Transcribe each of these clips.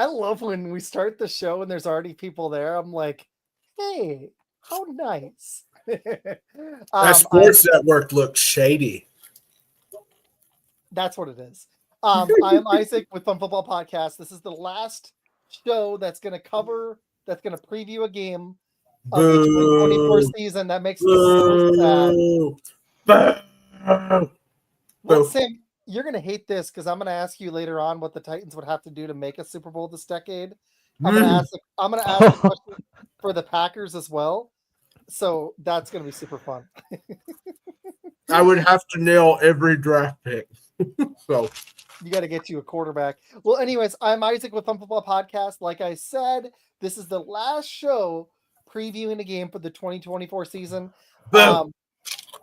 love when we start the show and there's already people there. I'm like, hey, how nice. That sports network looks shady. That's what it is. I am Isaac with Fun Football Podcast. This is the last show that's going to preview a game of the 2024 season. That makes me so sad. Well, Sam, you're going to hate this because I'm going to ask you later on what the Titans would have to do to make a Super Bowl this decade. I'm going to ask a question for the Packers as well. So that's going to be super fun. I would have to nail every draft pick. So you got to get you a quarterback. Well, anyways, I'm Isaac with Fun Football Podcast. Like I said, this is the last show previewing the game for the 2024 season. We'll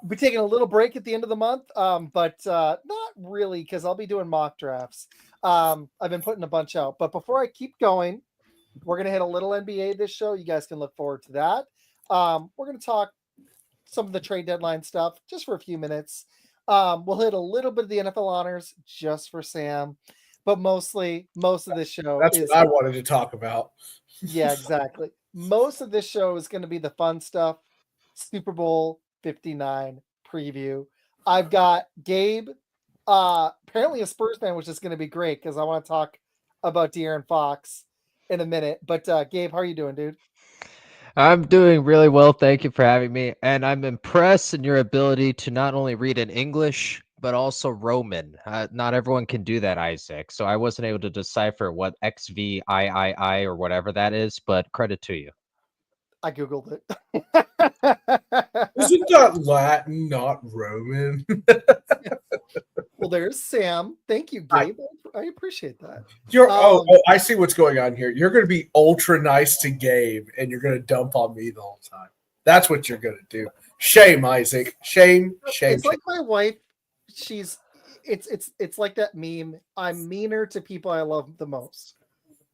be taking a little break at the end of the month, but not really because I'll be doing mock drafts. I've been putting a bunch out. But before I keep going, we're going to hit a little NBA this show. You guys can look forward to that. We're going to talk some of the trade deadline stuff just for a few minutes. We'll hit a little bit of the NFL honors just for Sam, but most of this show that's what I wanted to talk about. Yeah, exactly. Most of this show is going to be the fun stuff. Super Bowl 59 preview. I've got Gabe, apparently a Spurs fan, which is going to be great because I want to talk about De'Aaron Fox in a minute. But Gabe, how are you doing, dude? I'm doing really well. Thank you for having me. And I'm impressed in your ability to not only read in English, but also Roman. Not everyone can do that, Isaac. So I wasn't able to decipher what XVIII or whatever that is, but credit to you. I Googled it. Isn't that Latin, not Roman? Well, there's Sam. Thank you, Gabe. I appreciate that. I see what's going on here. You're going to be ultra nice to Gabe, and you're going to dump on me the whole time. That's what you're going to do. Shame, Isaac. Shame. It's like my wife. It's like that meme. I'm meaner to people I love the most.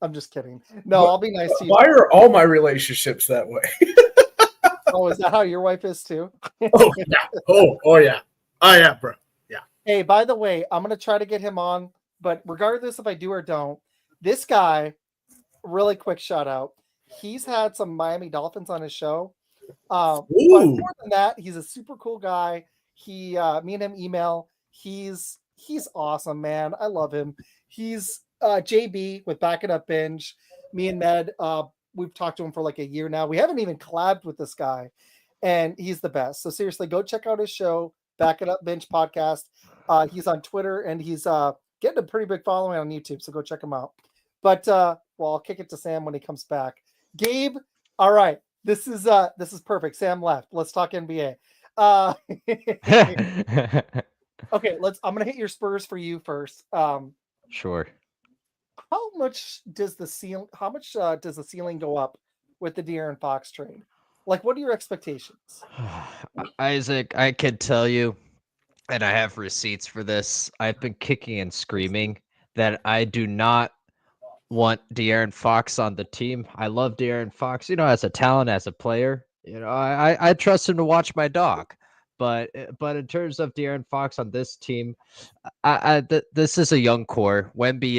I'm just kidding. No, I'll be nice to you. Why are all my relationships that way? Oh, is that how your wife is too? Oh yeah. Oh yeah. Oh yeah, bro. Yeah. Hey, by the way, I'm gonna try to get him on, but regardless if I do or don't, this guy, really quick shout out. He's had some Miami Dolphins on his show. But more than that, he's a super cool guy. Me and him email. He's awesome, man. I love him. He's JB with Back It Up Binge. Me and Med, we've talked to him for like a year now. We haven't even collabed with this guy, and he's the best. So seriously, go check out his show, Back It Up Binge podcast. He's on Twitter, and he's getting a pretty big following on YouTube, so go check him out. But I'll kick it to Sam when he comes back. Gabe, all right, this is perfect. Sam left. Let's talk NBA. Okay, I'm gonna hit your Spurs for you first. Sure. How much does the ceiling go up with the De'Aaron Fox trade? Like, what are your expectations? Isaac, I can tell you, and I have receipts for this. I've been kicking and screaming that I do not want De'Aaron Fox on the team. I love De'Aaron Fox, as a talent, as a player. I trust him to watch my dog. But in terms of De'Aaron Fox on this team, this is a young core. Wemby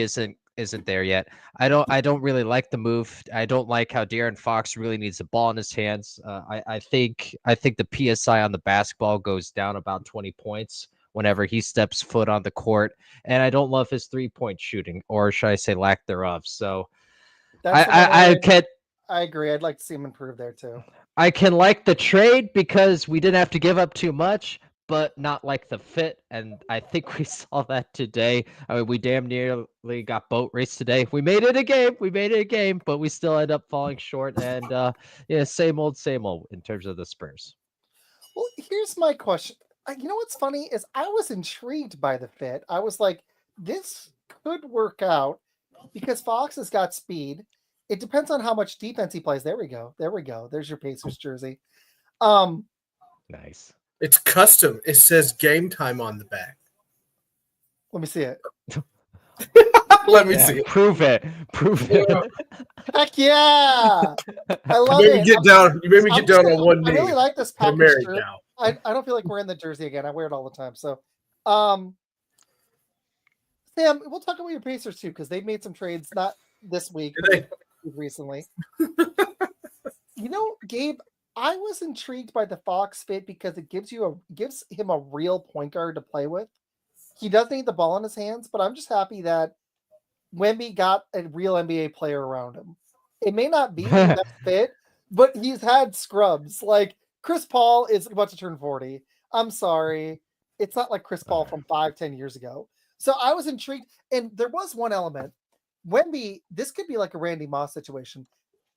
isn't there yet. I don't really like the move. I don't like how De'Aaron Fox really needs the ball in his hands. I think the PSI on the basketball goes down about 20 points whenever he steps foot on the court, and I don't love his 3-point shooting, or should I say lack thereof. So I agree. I'd like to see him improve there too. I can like the trade because we didn't have to give up too much, but not like the fit. And I think we saw that today. I mean, we damn nearly got boat race today. We made it a game, but we still end up falling short. And same old in terms of the Spurs. Well, here's my question. You know what's funny is I was intrigued by the fit. I was like, this could work out because Fox has got speed. It depends on how much defense he plays. There we go. There's your Pacers jersey. Nice. It's custom. It says game time on the back. Let me see it. Let me see it. Prove it. Heck yeah! I love you it. You made me get down on one knee. I really like this Packers shirt. I don't feel like wearing the jersey again. I wear it all the time. So, Sam, we'll talk about your Pacers too because they've made some trades. this week, Did but recently. Gabe, I was intrigued by the Fox fit because it gives him a real point guard to play with. He does need the ball in his hands, but I'm just happy that Wemby got a real NBA player around him. It may not be the best fit, but he's had scrubs. Like Chris Paul is about to turn 40. I'm sorry. It's not like Chris Paul from 5-10 years ago. So I was intrigued. And there was one element. Wemby, this could be like a Randy Moss situation.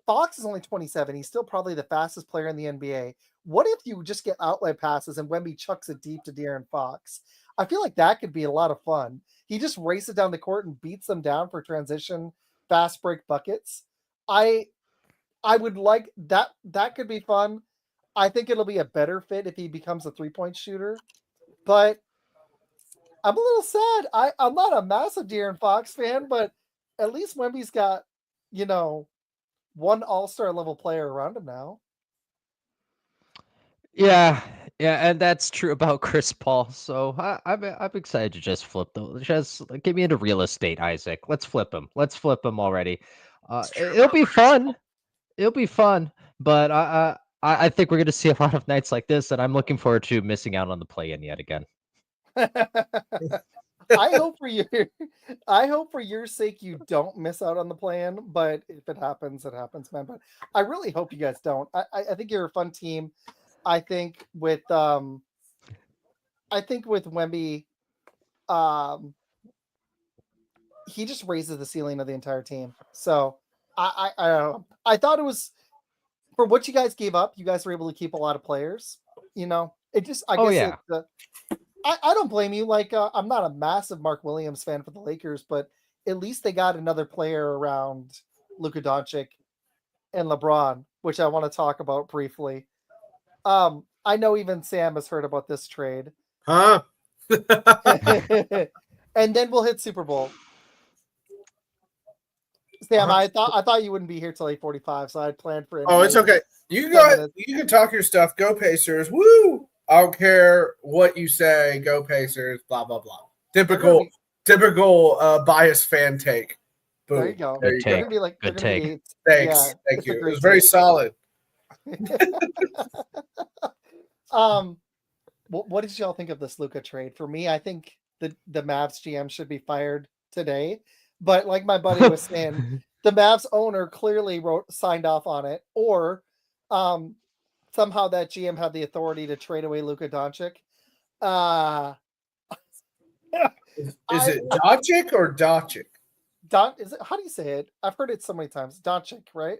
Fox is only 27. He's still probably the fastest player in the NBA. What if you just get outlet passes and Wemby chucks it deep to De'Aaron Fox? I feel like that could be a lot of fun. He just races down the court and beats them down for transition, fast break buckets. I would like that. That could be fun. I think it'll be a better fit if he becomes a 3-point shooter. But I'm a little sad. I'm not a massive De'Aaron Fox fan, but at least Wemby's got, one all-star level player around him now. Yeah, and that's true about Chris Paul. So I'm excited to just flip them. Just get me into real estate, Isaac. Let's flip him. Let's flip him already. It'll be fun. It'll be fun. But I think we're going to see a lot of nights like this, and I'm looking forward to missing out on the play-in yet again. I hope for your sake you don't miss out on the plan, but if it happens, man. But I really hope you guys don't. I think you're a fun team. I think with Wemby, he just raises the ceiling of the entire team. So I don't know. I thought it was, for what you guys gave up, you guys were able to keep a lot of players. It just, I guess I don't blame you. Like, I'm not a massive Mark Williams fan for the Lakers, but at least they got another player around Luka Doncic and LeBron, which I want to talk about briefly. I know even Sam has heard about this trade. Huh? And then we'll hit Super Bowl. Sam, I thought you wouldn't be here till 8:45, so I had planned for it. Oh, it's okay. You can go ahead. You can talk your stuff. Go Pacers. Woo! I don't care what you say. Go Pacers. Blah blah blah. Typical biased fan take. Boom. There you go. Good take. Good take. Thanks. Thank you. It was very solid. What did y'all think of this Luka trade? For me, I think the Mavs GM should be fired today. But like my buddy was saying, the Mavs owner clearly signed off on it, or somehow that GM had the authority to trade away Luka Doncic. Is it Doncic or Doncic? Is it? How do you say it? I've heard it so many times. Doncic, right?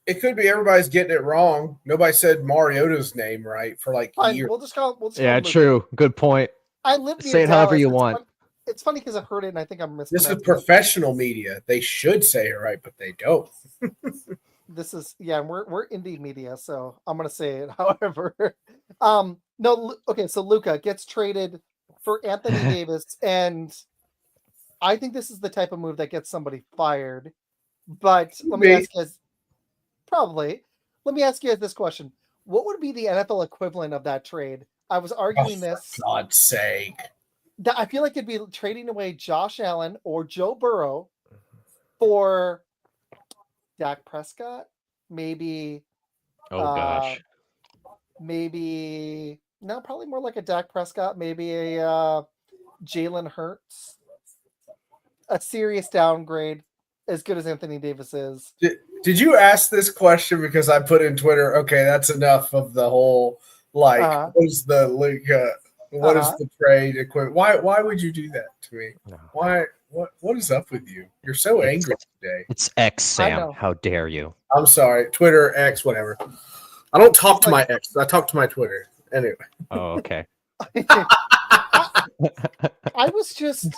It could be everybody's getting it wrong. Nobody said Mariota's name right for like years. We'll just call it. Yeah, true. Good point. I live near Say it Dallas. however you want. It's funny because I've heard it and I think I'm missing. This is professional media. They should say it right, but they don't. This is we're indie media, so I'm gonna say it. However, no, okay. So Luka gets traded for Anthony Davis, and I think this is the type of move that gets somebody fired. But let me ask you guys, probably. Let me ask you guys this question: what would be the NFL equivalent of that trade? I was arguing this. For God's sake. I feel like it'd be trading away Josh Allen or Joe Burrow for Dak Prescott, maybe. Oh gosh. Maybe probably more like a Dak Prescott, maybe a Jalen Hurts. A serious downgrade, as good as Anthony Davis is. Did you ask this question because I put in Twitter? Okay, that's enough of the whole what is the what is the trade equipment? Why would you do that to me? No. Why? What is up with you? You're so angry today. It's X, Sam. How dare you? I'm sorry. Twitter, X, whatever. I don't talk to my X. I talk to my Twitter. Anyway. Oh, okay. I was just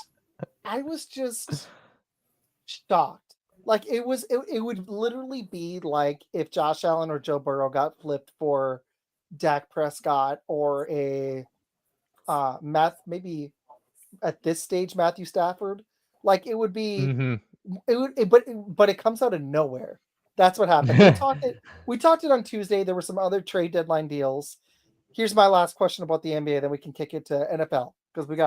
shocked. Like it would literally be like if Josh Allen or Joe Burrow got flipped for Dak Prescott or a maybe at this stage Matthew Stafford. Like it would be but it comes out of nowhere. That's what happened. We talked it on Tuesday. There were some other trade deadline deals. Here's my last question about the NBA, then we can kick it to NFL because this is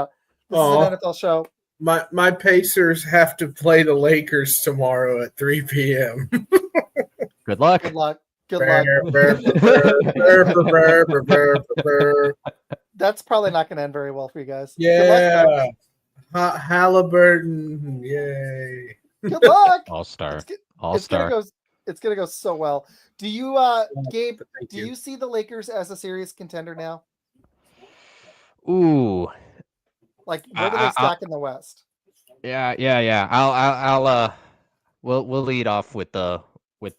an NFL show. My Pacers have to play the Lakers tomorrow at 3 p.m. Good luck. Good luck. Good luck. That's probably not going to end very well for you guys. Yeah. Good luck, Halliburton. Yay. Good luck. All-star. It's gonna go so well. Do you, Gabe? Do you see the Lakers as a serious contender now? Ooh. Like, where do they stack in the West? Yeah. I'll we'll lead off with the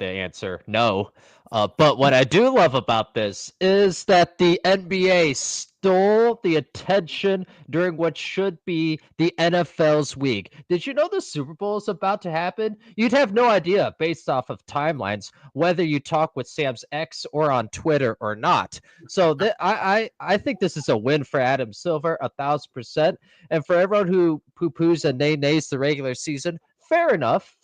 answer no. But what I do love about this is that the NBA stole the attention during what should be the NFL's week. Did you know the Super Bowl is about to happen? You'd have no idea based off of timelines whether you talk with Sam's ex or on Twitter or not. So I think this is a win for Adam Silver, 1,000%. And for everyone who poo-poos and nays the regular season, fair enough.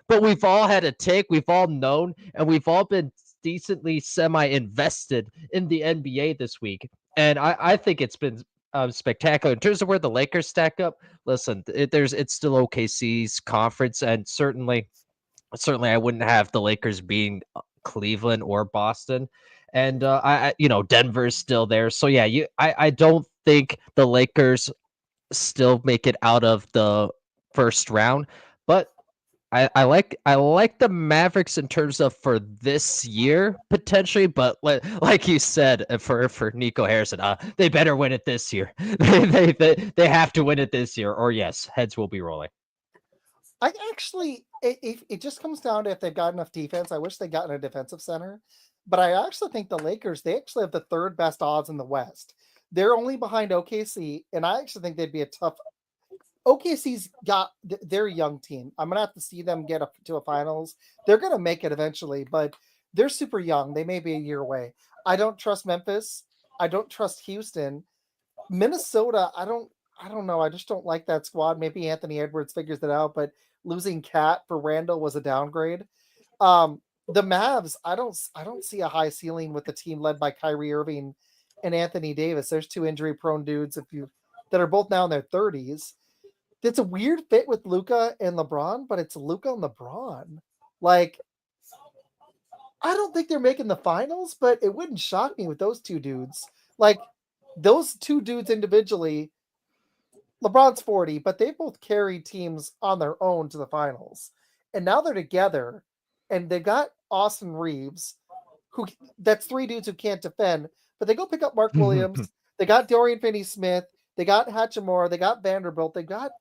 But we've all had a take, we've all known, and we've all been decently semi-invested in the NBA this week. And I think it's been spectacular. In terms of where the Lakers stack up, listen, it's still OKC's conference, and certainly I wouldn't have the Lakers being Cleveland or Boston. And Denver's still there. So yeah, I don't think the Lakers still make it out of the first round, but I like the Mavericks in terms of for this year potentially, but like you said, for Nico Harrison, they better win it this year. they have to win it this year, or yes, heads will be rolling. I actually, it just comes down to if they've got enough defense. I wish they got in a defensive center, but I actually think the Lakers, they actually have the third best odds in the West. They're only behind OKC, and I actually think they'd be a tough. OKC's got their young team. I'm gonna have to see them get up to a finals. They're gonna make it eventually, but they're super young. They may be a year away. I don't trust Memphis. I don't trust Houston. Minnesota, I don't know. I just don't like that squad. Maybe Anthony Edwards figures it out, but losing Cat for Randall was a downgrade. The Mavs, I don't see a high ceiling with the team led by Kyrie Irving and Anthony Davis. There's two injury-prone dudes that are both now in their 30s. It's a weird fit with Luka and LeBron, but it's Luka and LeBron. Like, I don't think they're making the finals, but it wouldn't shock me with those two dudes. Like, those two dudes individually, LeBron's 40, but they both carried teams on their own to the finals. And now they're together, and they got Austin Reeves, that's three dudes who can't defend, but they go pick up Mark Williams. They got Dorian Finney-Smith. They got Hachimura. They got Vanderbilt. They got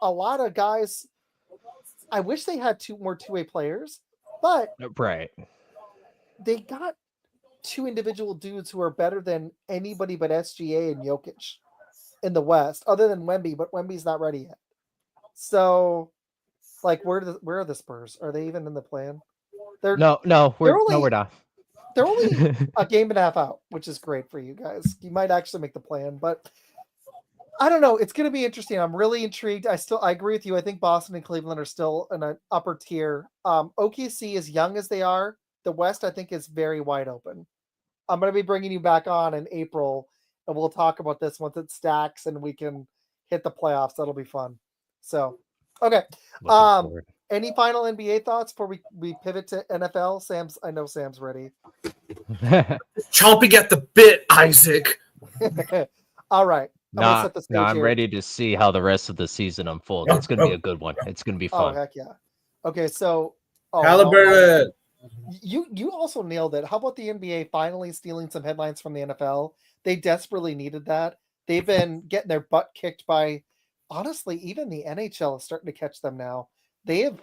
a lot of guys. I wish they had more two-way players, but right. They got two individual dudes who are better than anybody but SGA and Jokic in the West, other than Wemby, but Wemby's not ready yet. So, like, where are the Spurs? Are they even in the plan? We're not. They're only a game and a half out, which is great for you guys. You might actually make the plan, but I don't know. It's going to be interesting. I'm really intrigued. I agree with you. I think Boston and Cleveland are still in an upper tier. OKC, as young as they are, the West, I think, is very wide open. I'm going to be bringing you back on in April, and we'll talk about this once it stacks and we can hit the playoffs. That'll be fun. So, okay. Any final NBA thoughts before we pivot to NFL? I know Sam's ready. Chomping at the bit, Isaac. All right. I'm ready to see how the rest of the season unfolds. It's going to be a good one. It's going to be fun. Oh, heck yeah. Okay, so Halliburton. You also nailed it. How about the NBA finally stealing some headlines from the NFL? They desperately needed that. They've been getting their butt kicked by, honestly, even the NHL is starting to catch them now. They've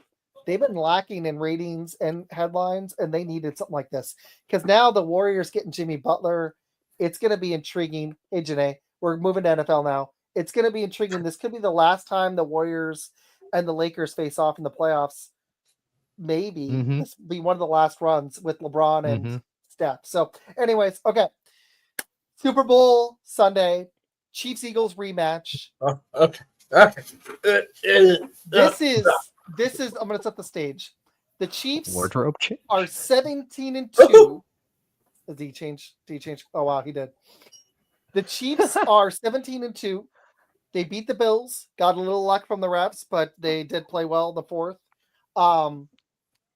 been lacking in ratings and headlines, and they needed something like this. Because now the Warriors getting Jimmy Butler, it's going to be intriguing. Hey, Janae, we're moving to NFL now. It's going to be intriguing. This could be the last time the Warriors and the Lakers face off in the playoffs. Maybe this will be one of the last runs with LeBron and Steph. So, anyways, okay. Super Bowl Sunday, Chiefs-Eagles rematch. Okay. This is. I'm going to set the stage. The Chiefs Wardrobe change. are 17-2. Did he change? Oh wow, he did. The Chiefs are 17-2. They beat the Bills, got a little luck from the refs, but they did play well in the fourth.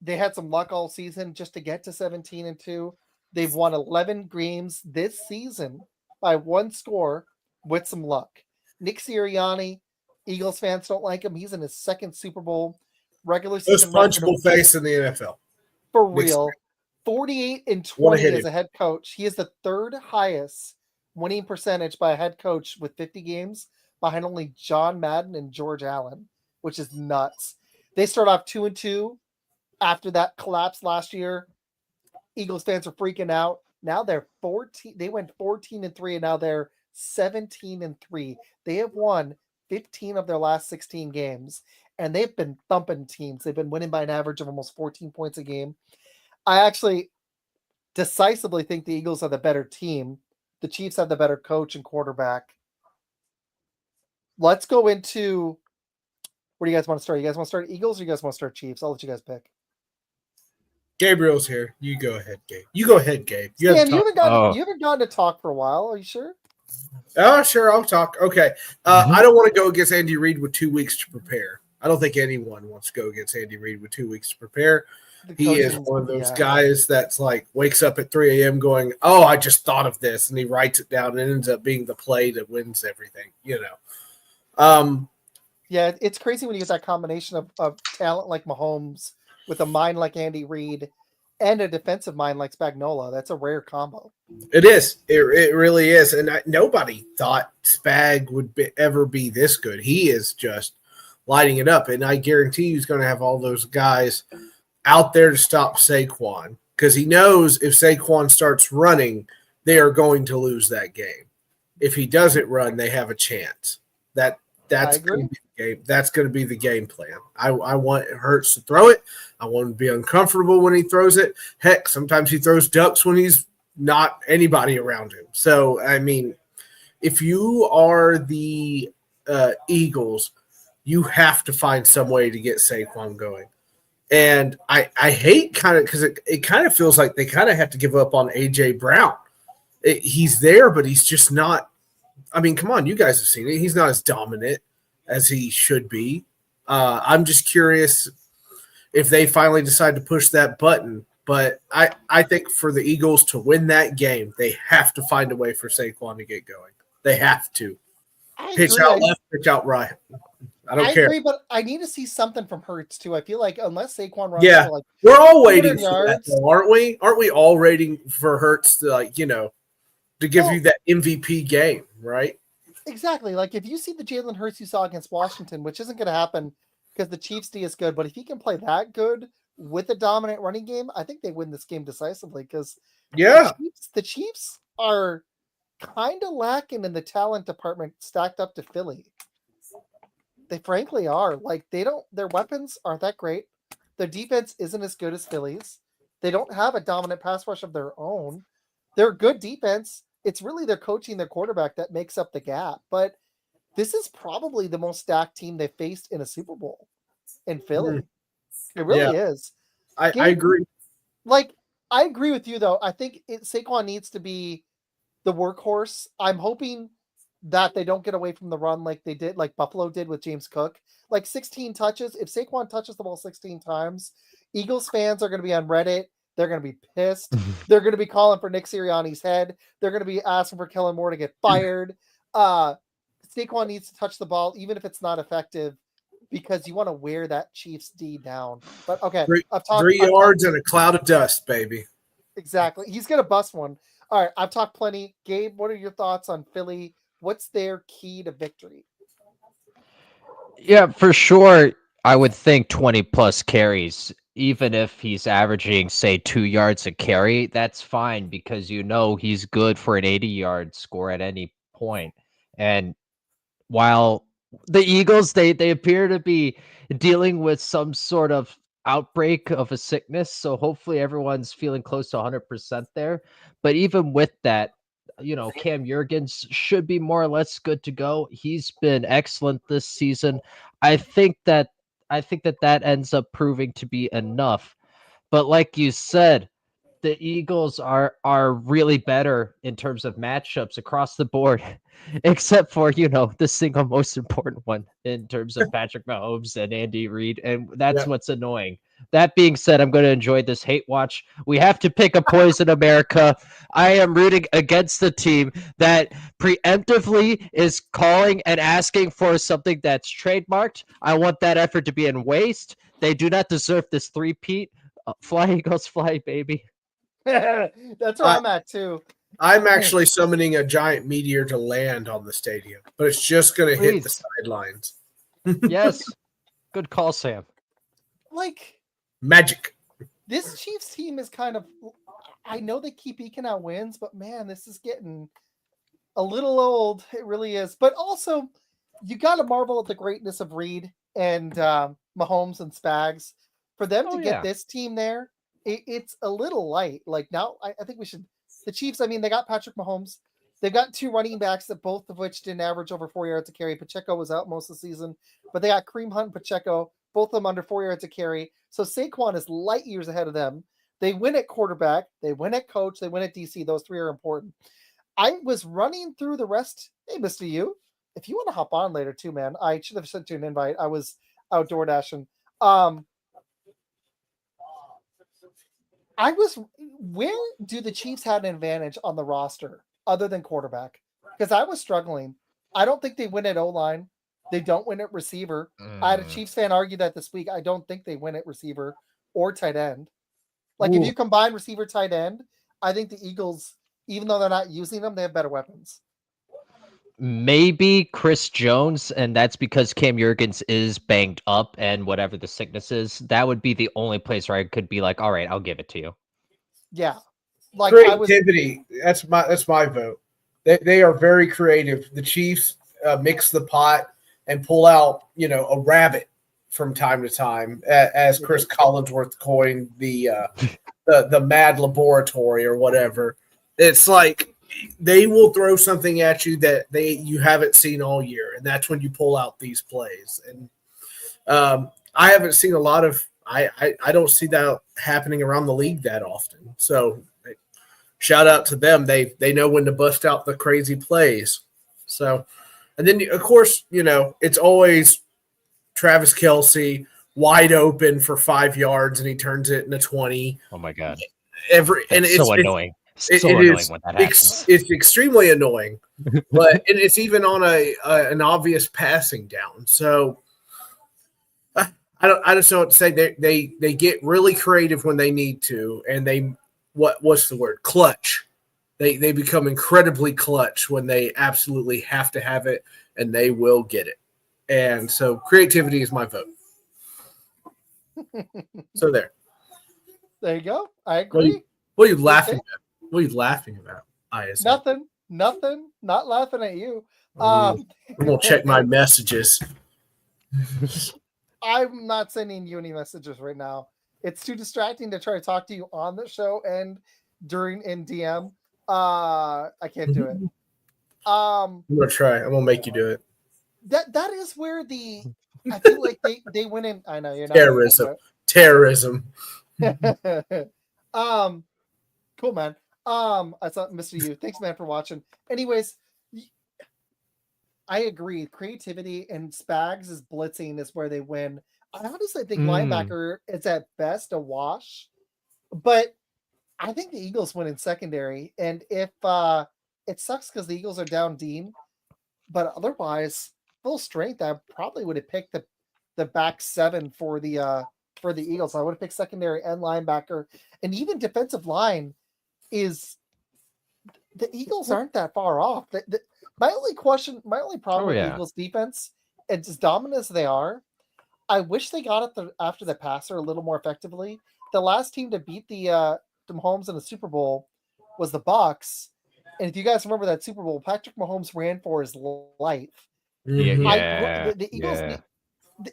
They had some luck all season just to get to 17-2. They've won 11 games this season by one score with some luck. Nick Sirianni, Eagles fans don't like him. He's in his second Super Bowl. Regular season Most punchable face in the NFL. For real. 48-20 as a head coach. He is the third highest winning percentage by a head coach with 50 games, behind only John Madden and George Allen, which is nuts. They start off 2-2 after that collapse last year. Eagles fans are freaking out. Now they're 14. They went 14-3, and now they're 17-3. They have won 15 of their last 16 games, and they've been thumping teams. They've been winning by an average of almost 14 points a game. I actually decisively think the Eagles are the better team. The Chiefs have the better coach and quarterback. Let's go into, where do you guys want to start? You guys want to start Eagles, or you guys want to start Chiefs? I'll let you guys pick. Gabriel's here. You go ahead, Gabe. You haven't gotten to talk for a while. Are you sure? Oh, sure. I'll talk. Okay. I don't want to go against Andy Reid with 2 weeks to prepare. I don't think anyone wants to go against Andy Reid with 2 weeks to prepare. He is one of those guys that's like wakes up at 3 a.m. going, "Oh, I just thought of this," and he writes it down, and it ends up being the play that wins everything. Yeah, it's crazy when you get that combination of talent like Mahomes with a mind like Andy Reid and a defensive mind like Spagnuolo. That's a rare combo. It is. It really is. And nobody thought Spag would ever be this good. He is just lighting it up. And I guarantee he's going to have all those guys out there to stop Saquon, because he knows if Saquon starts running, they are going to lose that game. If he doesn't run, they have a chance. That's going to be the game. That's going to be the game plan. I want Hurts to throw it. I want him to be uncomfortable when he throws it. Heck, sometimes he throws ducks when he's not anybody around him. So, I mean, if you are the Eagles, you have to find some way to get Saquon going. And I hate kind of, because it kind of feels like they kind of have to give up on A.J. Brown. He's there, but he's just not. I mean, come on, you guys have seen it. He's not as dominant as he should be. I'm just curious if they finally decide to push that button. But I think for the Eagles to win that game, they have to find a way for Saquon to get going. They have to. Pitch out left, pitch out right. I don't care. I agree, but I need to see something from Hurts too. I feel like unless Saquon runs for like we're all waiting for that, though, aren't we? Aren't we all waiting for Hurts to to give you that MVP game, right? Exactly. Like if you see the Jalen Hurts you saw against Washington, which isn't going to happen because the Chiefs D is good, but if he can play that good with a dominant running game, I think they win this game decisively, because the Chiefs are kind of lacking in the talent department stacked up to Philly. They frankly are. Like their weapons aren't that great. Their defense isn't as good as Philly's. They don't have a dominant pass rush of their own. They're good defense. It's really their coaching, their quarterback that makes up the gap. But this is probably the most stacked team they faced in a Super Bowl in Philly. It really is. I agree. Like, I agree with you, though. I think Saquon needs to be the workhorse. I'm hoping that they don't get away from the run like they did, like Buffalo did with James Cook. Like 16 touches. If Saquon touches the ball 16 times, Eagles fans are going to be on Reddit. They're going to be pissed. They're going to be calling for Nick Sirianni's head. They're going to be asking for Kellen Moore to get fired. Saquon needs to touch the ball, even if it's not effective, because you want to wear that Chiefs D down. But okay, 3 yards and a cloud of dust, baby. Exactly. He's going to bust one. All right, I've talked plenty. Gabe, what are your thoughts on Philly? What's their key to victory? Yeah, for sure. I would think 20 plus carries, even if he's averaging, say, 2 yards a carry, that's fine, because he's good for an 80-yard score at any point. And while the Eagles, they appear to be dealing with some sort of outbreak of a sickness, so hopefully everyone's feeling close to 100% there. But even with that, Cam Jurgens should be more or less good to go. He's been excellent this season. I think that ends up proving to be enough. But like you said, the Eagles are really better in terms of matchups across the board, except for the single most important one in terms of Patrick Mahomes and Andy Reid, and that's what's annoying. That being said, I'm going to enjoy this hate watch. We have to pick a poison, America. I am rooting against the team that preemptively is calling and asking for something that's trademarked. I want that effort to be in waste. They do not deserve this three-peat. Fly Eagles, fly, baby. That's where I'm at too. I'm actually summoning a giant meteor to land on the stadium, but it's just going to hit the sidelines. Yes. Good call, Sam. Like magic. This Chiefs team is kind of, I know they keep eking out wins, but man, this is getting a little old. It really is. But also, you got to marvel at the greatness of Reid and Mahomes and Spags. For them to get this team there, it's a little light. Like now, I think we should. The Chiefs, I mean, they got Patrick Mahomes. They've got two running backs that both of which didn't average over 4 yards a carry. Pacheco was out most of the season, but they got Kareem Hunt and Pacheco, both of them under 4 yards a carry. So Saquon is light years ahead of them. They win at quarterback. They win at coach. They win at DC. Those three are important. I was running through the rest. Hey, Mr. U, if you want to hop on later too, man, I should have sent you an invite. I was outdoor dashing. Where do the Chiefs have an advantage on the roster other than quarterback? Because I was struggling. I don't think they win at O-line. They don't win at receiver. I had a Chiefs fan argue that this week. I don't think they win at receiver or tight end. Like if you combine receiver, tight end, I think the Eagles, even though they're not using them, they have better weapons. Maybe Chris Jones, and that's because Cam Jurgens is banged up and whatever the sickness is. That would be the only place where I could be like, all right, I'll give it to you. Yeah. Like creativity. That's my vote. They are very creative. The Chiefs mix the pot and pull out, a rabbit from time to time, as Chris Collinsworth coined the mad laboratory or whatever. It's like they will throw something at you that you haven't seen all year, and that's when you pull out these plays. And I haven't seen a lot of. I don't see that happening around the league that often. So shout out to them. They know when to bust out the crazy plays. So, and then of course, it's always Travis Kelce wide open for 5 yards and he turns it into 20. Oh my God. It's so annoying. It's annoying when that happens. It's extremely annoying, and it's even on an obvious passing down. So I just don't know what to say. They get really creative when they need to, and what's the word? Clutch. They become incredibly clutch when they absolutely have to have it, and they will get it. And so creativity is my vote. So there. There you go. I agree. What are you laughing at? What are you laughing about, Izac? Nothing. Not laughing at you. I'm going to check my messages. I'm not sending you any messages right now. It's too distracting to try to talk to you on the show and during in DM. I can't do it. I'm going to try. I'm going to make you do it. That is where I feel like they went in. I know you're not terrorism. Cool, man. I saw Mr. U. Thanks, man, for watching. Anyways, I agree. Creativity and Spags is blitzing is where they win. I honestly think linebacker is at best a wash, but I think the Eagles win in secondary. And if it sucks because the Eagles are down Dean, but otherwise full strength, I probably would have picked the back seven for the Eagles. I would have picked secondary and linebacker, and even defensive line. Is the Eagles aren't that far off. My only problem with the Eagles defense, it's as dominant as they are, I wish they got it after the passer a little more effectively. The last team to beat the Mahomes in the Super Bowl was the Bucs, and if you guys remember that Super Bowl, Patrick Mahomes ran for his life. The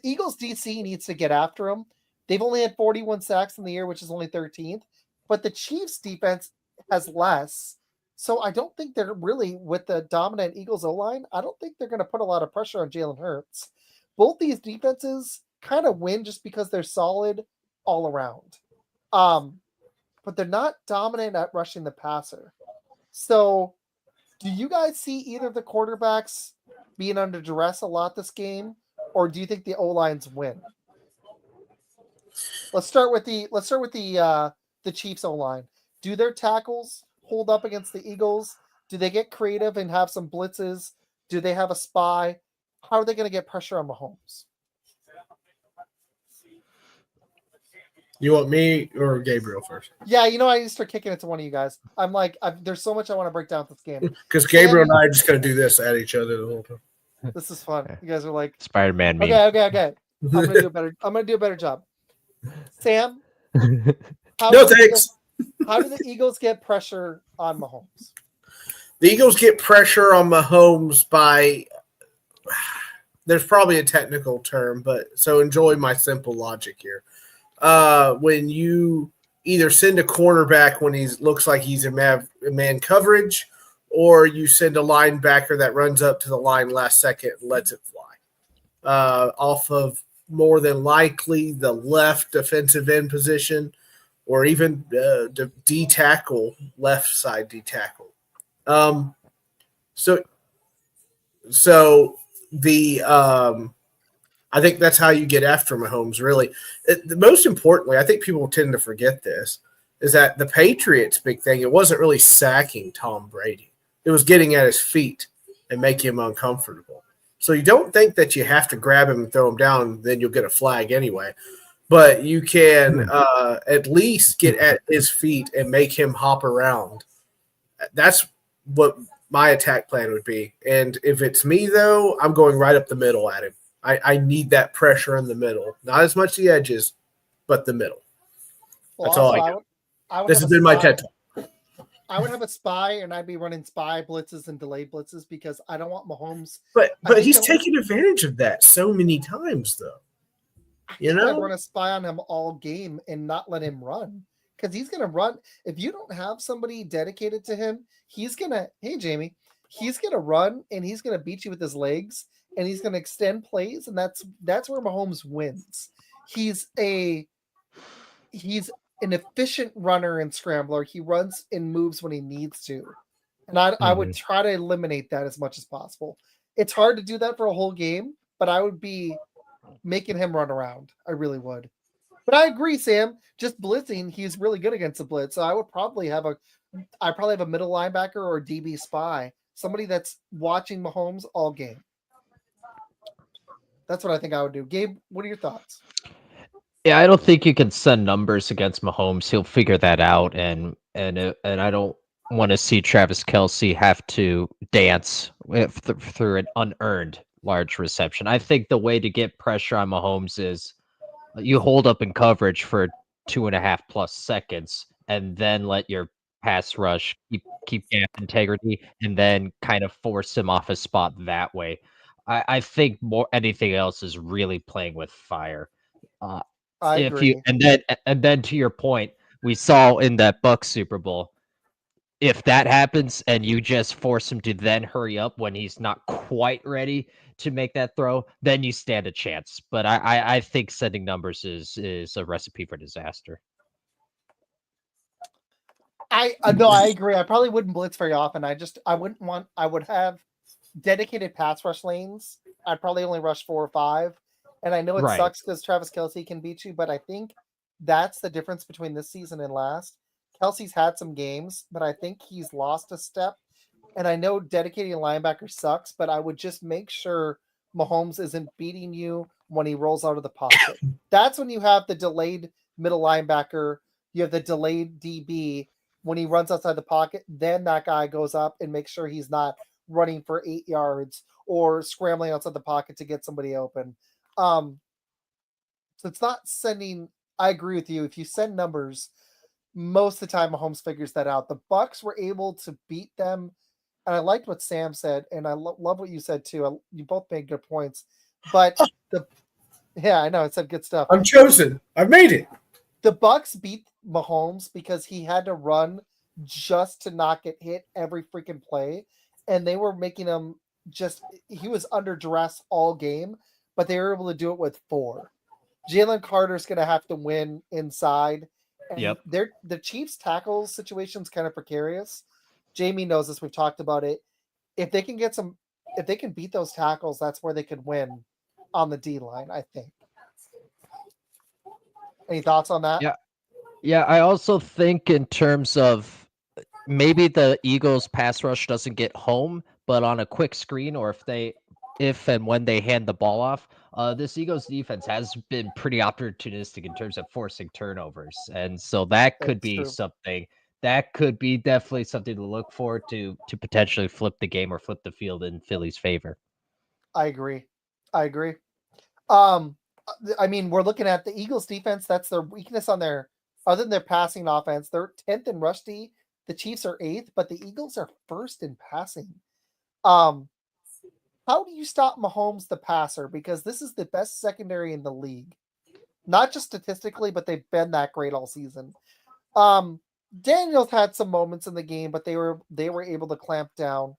Eagles DC needs to get after him. They've only had 41 sacks in the year, which is only 13th, but the Chiefs defense has less. So I don't think they're really, with the dominant Eagles O-line, I don't think they're going to put a lot of pressure on Jalen Hurts. Both these defenses kind of win just because they're solid all around. but they're not dominant at rushing the passer. So, do you guys see either of the quarterbacks being under duress a lot this game, or do you think the O-lines win? Let's start with the Chiefs O-line. Do their tackles hold up against the Eagles? Do they get creative and have some blitzes? Do they have a spy? How are they going to get pressure on Mahomes? You want me or Gabriel first? Yeah, I need to start kicking it to one of you guys. I'm like, there's so much I want to break down this game. Because Gabriel and I are just going to do this at each other the whole time. This is fun. You guys are like Spider-Man meme. Okay. I'm gonna do a better job. Sam, how No do thanks. How do the Eagles get pressure on Mahomes? The Eagles get pressure on Mahomes by there's probably a technical term, but so enjoy my simple logic here. When you either send a cornerback when he looks like he's in man coverage, or you send a linebacker that runs up to the line last second and lets it fly. Off of more than likely the left defensive end position, or even the D tackle, left side D tackle. So the I think that's how you get after Mahomes, really. Most importantly, I think people tend to forget this, is that the Patriots' big thing, it wasn't really sacking Tom Brady. It was getting at his feet and making him uncomfortable. So you don't think that you have to grab him and throw him down, then you'll get a flag anyway. But you can at least get at his feet and make him hop around. That's what my attack plan would be. And if it's me, though, I'm going right up the middle at him. I need that pressure in the middle. Not as much the edges, but the middle. Well, that's all I got. This has been my TED Talk. I would have a spy, and I'd be running spy blitzes and delayed blitzes because I don't want Mahomes. But he's taken advantage of that so many times, though. I'd run a spy on him all game and not let him run, because he's going to run. If you don't have somebody dedicated to him, he's going to, hey, Jamie, he's going to run, and he's going to beat you with his legs, and he's going to extend plays, and that's where Mahomes wins. He's an efficient runner and scrambler. He runs and moves when he needs to. And I would try to eliminate that as much as possible. It's hard to do that for a whole game, but I would be making him run around. I really would. But I agree, Sam. Just blitzing, he's really good against the blitz. So I would probably have a middle linebacker or a DB spy, somebody that's watching Mahomes all game. That's what I think I would do. Gabe, what are your thoughts? Yeah, I don't think you can send numbers against Mahomes. He'll figure that out, and I don't want to see Travis Kelce have to dance through an unearned large reception. I think the way to get pressure on Mahomes is you hold up in coverage for 2.5+ seconds, and then let your pass rush keep gap integrity, and then kind of force him off his spot that way. I think more anything else is really playing with fire. I agree. And then to your point, we saw in that Bucs Super Bowl, if that happens and you just force him to then hurry up when he's not quite ready to make that throw, then you stand a chance. But I think sending numbers is a recipe for disaster. I agree. I probably wouldn't blitz very often. I would have dedicated pass rush lanes. I'd probably only rush 4 or 5. And I know it sucks because Travis Kelce can beat you, but I think that's the difference between this season and last. Kelsey's had some games, but I think he's lost a step. And I know dedicating a linebacker sucks, but I would just make sure Mahomes isn't beating you when he rolls out of the pocket. That's when you have the delayed middle linebacker. You have the delayed DB. When he runs outside the pocket, then that guy goes up and makes sure he's not running for 8 yards or scrambling outside the pocket to get somebody open. So it's not sending. I agree with you. If you send numbers, most of the time Mahomes figures that out. The Bucs were able to beat them, and I liked what Sam said, and I love what you said too. You both made good points, but I know it said good stuff. I'm chosen. I've made it. The Bucs beat Mahomes because he had to run just to not get hit every freaking play, and they were making him he was under duress all game, but they were able to do it with 4. Jalen Carter's going to have to win inside, And the Chiefs tackle situation's kind of precarious. Jamie knows this. We've talked about it. If they can beat those tackles, that's where they could win on the D line, I think. Any thoughts on that? Yeah. Yeah, I also think in terms of maybe the Eagles pass rush doesn't get home, but on a quick screen or if and when they hand the ball off, this Eagles defense has been pretty opportunistic in terms of forcing turnovers. And so that could be something that could be definitely something to look forward to potentially flip the game or flip the field in Philly's favor. I agree. I mean, we're looking at the Eagles defense. That's their weakness on other than their passing offense. They're 10th in rush D. The Chiefs are 8th, but the Eagles are 1st in passing. How do you stop Mahomes the passer? Because this is the best secondary in the league. Not just statistically, but they've been that great all season. Daniels had some moments in the game, but they were able to clamp down.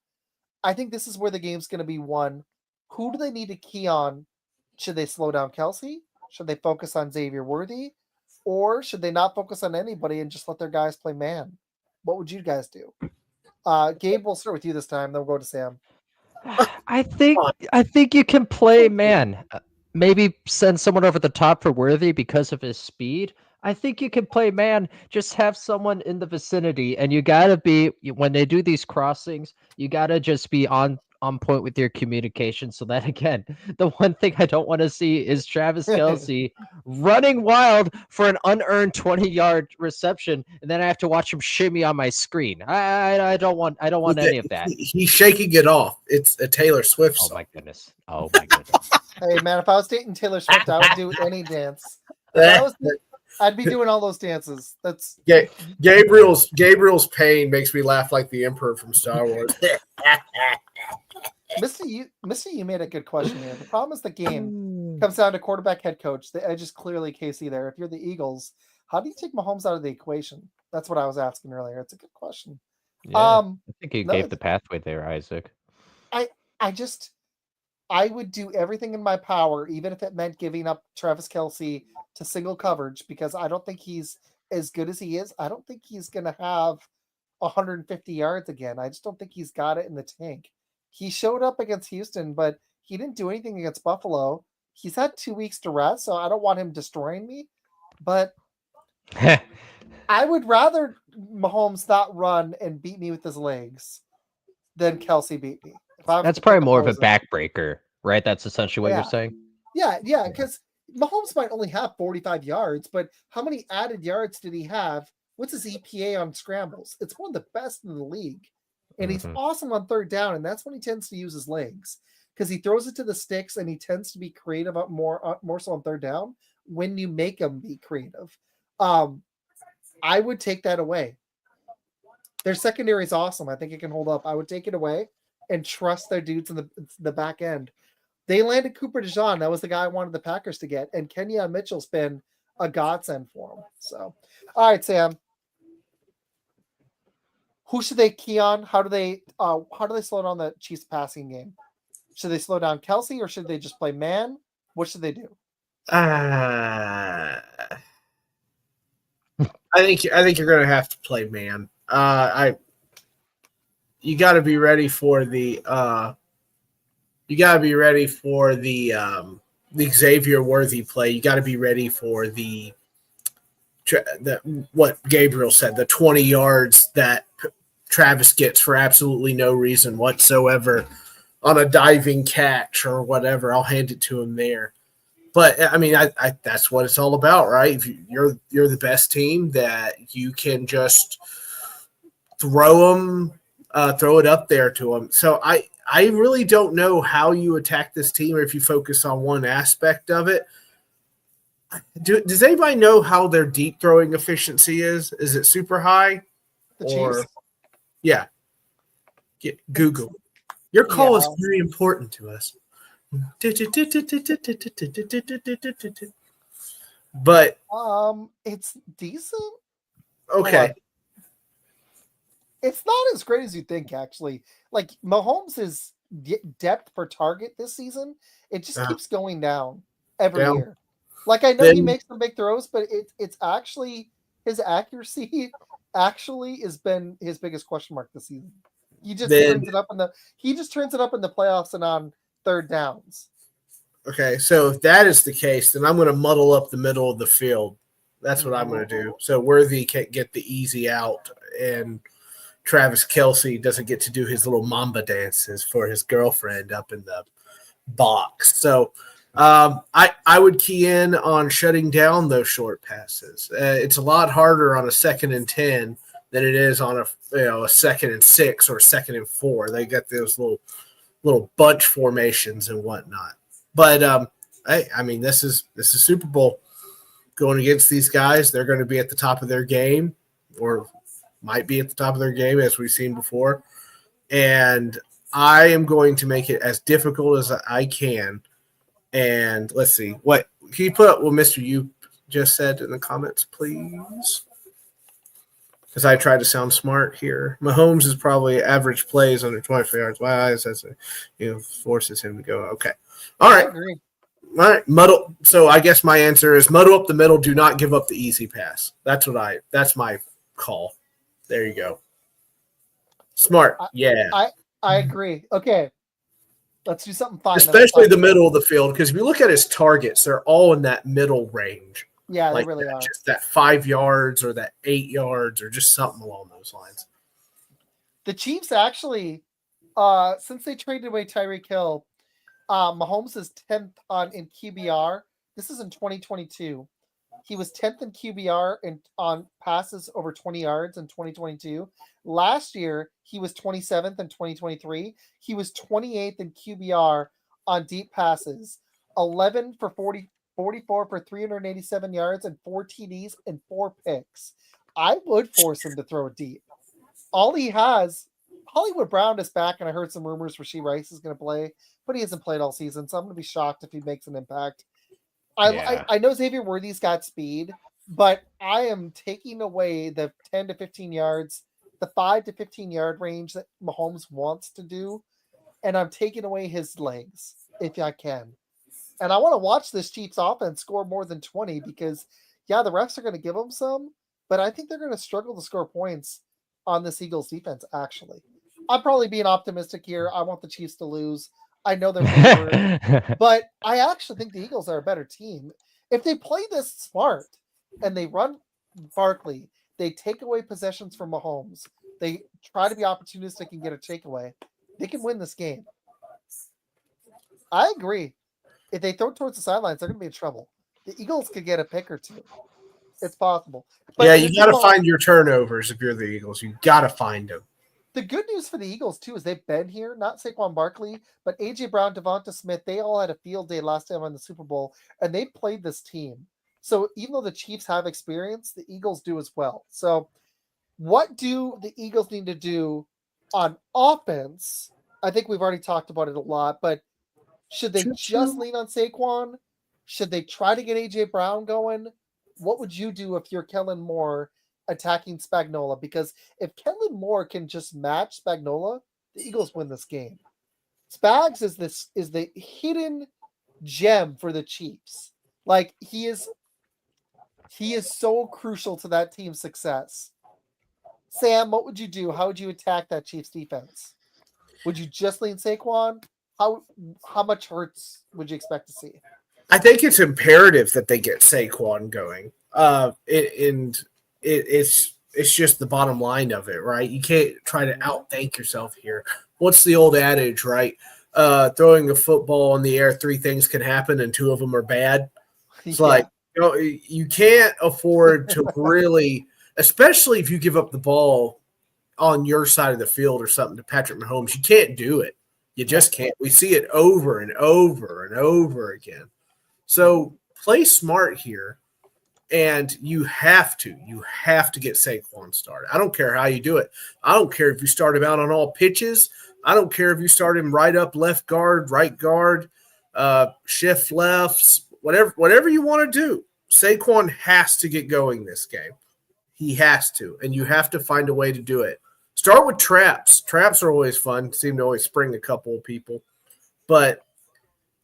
I think this is where the game's going to be won. Who do they need to key on? Should they slow down Kelsey? Should they focus on Xavier Worthy? Or should they not focus on anybody and just let their guys play man? What would you guys do? Gabe, we'll start with you this time, then we'll go to Sam. I think you can play man. Maybe send someone over the top for Worthy because of his speed. I think you can play man. Just have someone in the vicinity, and you gotta be when they do these crossings. You gotta just be on point with your communication. So that again, the one thing I don't want to see is Travis Kelce running wild for an unearned 20-yard reception, and then I have to watch him shimmy on my screen. I don't want any of that. He's shaking it off. It's a Taylor Swift song. Oh my goodness. Hey man, if I was dating Taylor Swift, I would do any dance. I'd be doing all those dances. That's Gabriel's pain makes me laugh like the Emperor from Star Wars. Misty, you made a good question here. The problem is the game comes down to quarterback, head coach. The edge is clearly KC there. If you're the Eagles, how do you take Mahomes out of the equation? That's what I was asking earlier. It's a good question. Yeah, I think you gave the pathway there, Isaac. I would do everything in my power, even if it meant giving up Travis Kelce to single coverage, because I don't think he's as good as he is. I don't think he's going to have 150 yards again. I just don't think he's got it in the tank. He showed up against Houston, but he didn't do anything against Buffalo. He's had 2 weeks to rest, so I don't want him destroying me. But I would rather Mahomes not run and beat me with his legs than Kelce beat me. That's probably more of a backbreaker, right? That's essentially what you're saying? Yeah, because Mahomes might only have 45 yards, but how many added yards did he have? What's his EPA on scrambles? It's one of the best in the league. And he's awesome on third down, and that's when he tends to use his legs. Because he throws it to the sticks, and he tends to be creative more so on third down when you make him be creative. I would take that away. Their secondary is awesome. I think it can hold up. I would take it away and trust their dudes in the back end. They landed Cooper DeJean. That was the guy I wanted the Packers to get. And Kenyon Mitchell's been a godsend for him. So, all right, Sam. Who should they key on? How do they slow down the Chiefs passing game? Should they slow down Kelce or should they just play man? What should they do? I think you're going to have to play man. You got to be ready for the Xavier Worthy play. You got to be ready for the what Gabriel said, the 20 yards that Travis gets for absolutely no reason whatsoever on a diving catch or whatever. I'll hand it to him there. But I mean, I that's what it's all about, right? If you're the best team, that you can just throw it up there to them. So I really don't know how you attack this team, or if you focus on one aspect of it. Does anybody know how their deep throwing efficiency is? Is it super high? The Chiefs? Yeah. Google. Your call is very important to us. But it's decent. Okay. It's not as great as you think, actually. Like Mahomes' depth per target this season, it just keeps going down every year. Like I know he makes some big throws, but it's actually his accuracy actually has been his biggest question mark this season. He just turns it up in the playoffs and on third downs. Okay, so if that is the case, then I'm going to muddle up the middle of the field. That's what I'm going to do. So Worthy can't get the easy out, and Travis Kelce doesn't get to do his little mamba dances for his girlfriend up in the box. So I would key in on shutting down those short passes. It's a lot harder on a 2nd and 10 than it is on a 2nd and 6 or 2nd and 4. They got those little bunch formations and whatnot. But I mean, this is Super Bowl going against these guys. They're going to be at the top of their game, or might be at the top of their game, as we've seen before. And I am going to make it as difficult as I can. And let's see, what can you put up what Mr. You just said in the comments, please? Because I tried to sound smart here. Mahomes is probably average plays under 25 yards. Why is that? Forces him to go. Okay. All right. I agree. All right. Muddle. So I guess my answer is muddle up the middle. Do not give up the easy pass. That's my call. There you go. Smart. Yeah. I agree. Okay. Let's do something fun. Especially the middle of the field, because if you look at his targets, they're all in that middle range. Yeah, they really are. Just that 5 yards or that 8 yards or just something along those lines. The Chiefs actually, since they traded away Tyreek Hill, Mahomes is 10th in QBR. This is in 2022. He was 10th in QBR on passes over 20 yards in 2022. Last year, he was 27th in 2023. He was 28th in QBR on deep passes, 11 for 44 for 387 yards and 4 TDs and 4 picks. I would force him to throw it deep. All he has, Hollywood Brown is back, and I heard some rumors Rashee Rice is going to play, but he hasn't played all season, so I'm going to be shocked if he makes an impact. I know Xavier Worthy's got speed, but I am taking away the 10 to 15 yards, the 5 to 15 yard range that Mahomes wants to do, and I'm taking away his legs if I can. And I want to watch this Chiefs offense score more than 20 because, yeah, the refs are going to give them some, but I think they're going to struggle to score points on this Eagles defense, actually. I'm probably being optimistic here. I want the Chiefs to lose. I know they're favored, but I actually think the Eagles are a better team. If they play this smart and they run Barkley, they take away possessions from Mahomes, they try to be opportunistic and get a takeaway, they can win this game. I agree. If they throw towards the sidelines, they're going to be in trouble. The Eagles could get a pick or two. It's possible. But yeah, you got to find your turnovers if you're the Eagles. You got to find them. The good news for the Eagles, too, is they've been here. Not Saquon Barkley, but A.J. Brown, Devonta Smith. They all had a field day last time on the Super Bowl, and they played this team. So even though the Chiefs have experience, the Eagles do as well. So what do the Eagles need to do on offense? I think we've already talked about it a lot, but should they just lean on Saquon? Should they try to get A.J. Brown going? What would you do if you're Kellen Moore attacking Spagnuolo? Because if Kellen Moore can just match Spagnuolo, the Eagles win this game. Spags is the hidden gem for the Chiefs. Like he is so crucial to that team's success. Sam, what would you do? How would you attack that Chiefs defense? Would you just lean Saquon? How much Hurts would you expect to see? I think it's imperative that they get Saquon going. It's just the bottom line of it, right? You can't try to outthink yourself here. What's the old adage, right? Throwing a football in the air, 3 things can happen, and 2 of them are bad. It's like you can't afford to really, especially if you give up the ball on your side of the field or something to Patrick Mahomes. You can't do it. You just can't. We see it over and over and over again. So play smart here, and you have to get Saquon started. I don't care how you do it. I don't care if you start him out on all pitches. I don't care if you start him right up, left guard, right guard, shift lefts, whatever you want to do. Saquon has to get going this game. He has to, and you have to find a way to do it. Start with traps. Traps are always fun. Seem to always spring a couple of people, but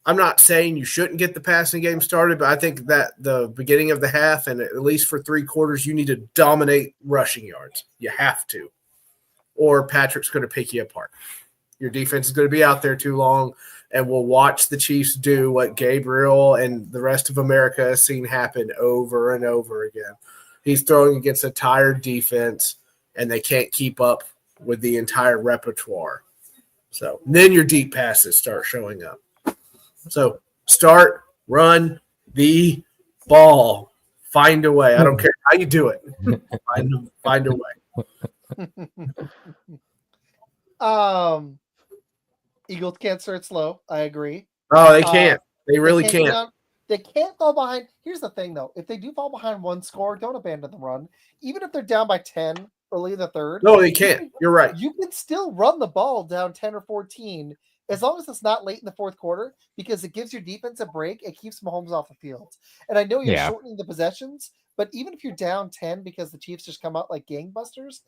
I'm not saying you shouldn't get the passing game started, but I think that the beginning of the half and at least for 3 quarters, you need to dominate rushing yards. You have to, or Patrick's going to pick you apart. Your defense is going to be out there too long, and we'll watch the Chiefs do what Gabriel and the rest of America has seen happen over and over again. He's throwing against a tired defense, and they can't keep up with the entire repertoire. So then your deep passes start showing up. So start, run the ball. Find a way. I don't care how you do it. Find a way. Eagles can't start slow. I agree. Oh, they can't. They really can't. They can't fall behind. Here's the thing, though. If they do fall behind 1 score, don't abandon the run. Even if they're down by 10 early in the third. No, they can't. You're right. You can still run the ball down 10 or 14 as long as it's not late in the 4th quarter, because it gives your defense a break. It keeps Mahomes off the field. And I know you're shortening the possessions, but even if you're down 10 because the Chiefs just come out like gangbusters,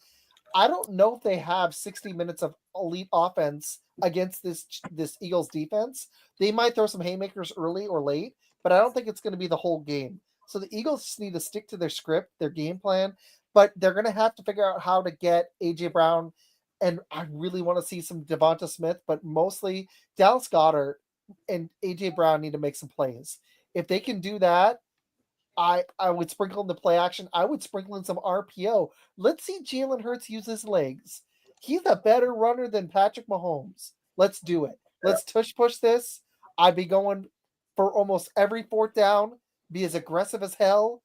I don't know if they have 60 minutes of elite offense against this Eagles defense. They might throw some haymakers early or late, but I don't think it's going to be the whole game. So the Eagles just need to stick to their script, their game plan, but they're going to have to figure out how to get A.J. Brown, and I really want to see some Devonta Smith, but mostly Dallas Goedert and A.J. Brown need to make some plays. If they can do that, I would sprinkle in the play action. I would sprinkle in some RPO. Let's see Jalen Hurts use his legs. He's a better runner than Patrick Mahomes. Let's do it. Let's push this. I'd be going for almost every 4th down. Be as aggressive as hell.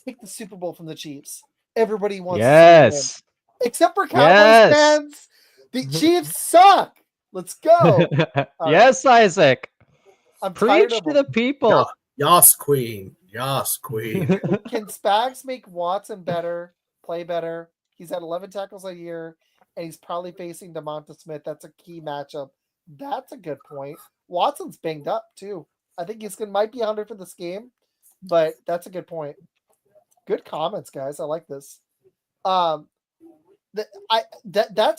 Take the Super Bowl from the Chiefs. Everybody wants to see them. Except for Cowboys fans. The Chiefs suck. Let's go. Yes, right. Isaac. I'm Preach to the people. Yas, Queen. Yas, Queen. Can Spags make Watson better, play better? He's had 11 tackles a year, and he's probably facing Devonta Smith. That's a key matchup. That's a good point. Watson's banged up, too. I think he's might be 100 for this game, but that's a good point. Good comments, guys. I like this. That's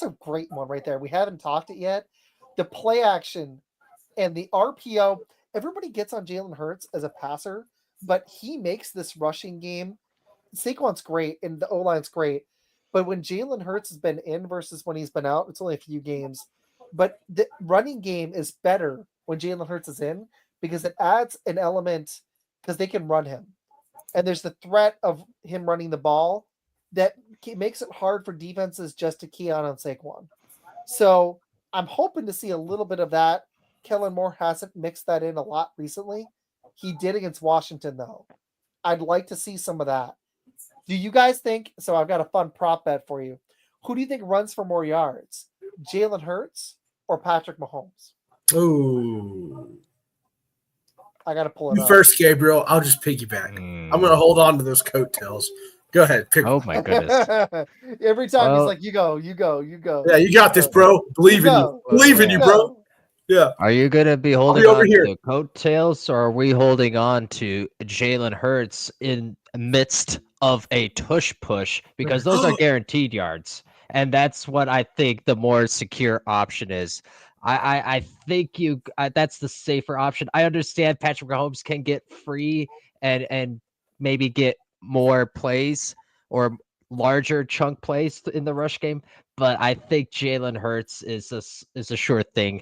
a great one right there. We haven't talked it yet. The play action and the RPO. Everybody gets on Jalen Hurts as a passer, but he makes this rushing game. Saquon's great, and the O-line's great. But when Jalen Hurts has been in versus when he's been out, it's only a few games. But the running game is better when Jalen Hurts is in because it adds an element because they can run him. And there's the threat of him running the ball that makes it hard for defenses just to key on Saquon. So I'm hoping to see a little bit of that. Kellen Moore hasn't mixed that in a lot recently. He did against Washington, though. I'd like to see some of that. Do you guys think, so I've got a fun prop bet for you. Who do you think runs for more yards? Jalen Hurts or Patrick Mahomes? Ooh. I got to pull it you up. First, Gabriel. I'll just piggyback. I'm going to hold on to those coattails. Go ahead. Oh, my goodness. Every time he's like, you go. Yeah, you got this, bro. Believe in you. Believe in you, bro. Yeah. Are you going to be holding on to the coattails, or are we holding on to Jalen Hurts in midst of a tush push? Because those are guaranteed yards. And that's what I think the more secure option is. I think that's the safer option. I understand Patrick Mahomes can get free and maybe get more plays or larger chunk plays in the rush game, but I think Jalen Hurts is a sure thing,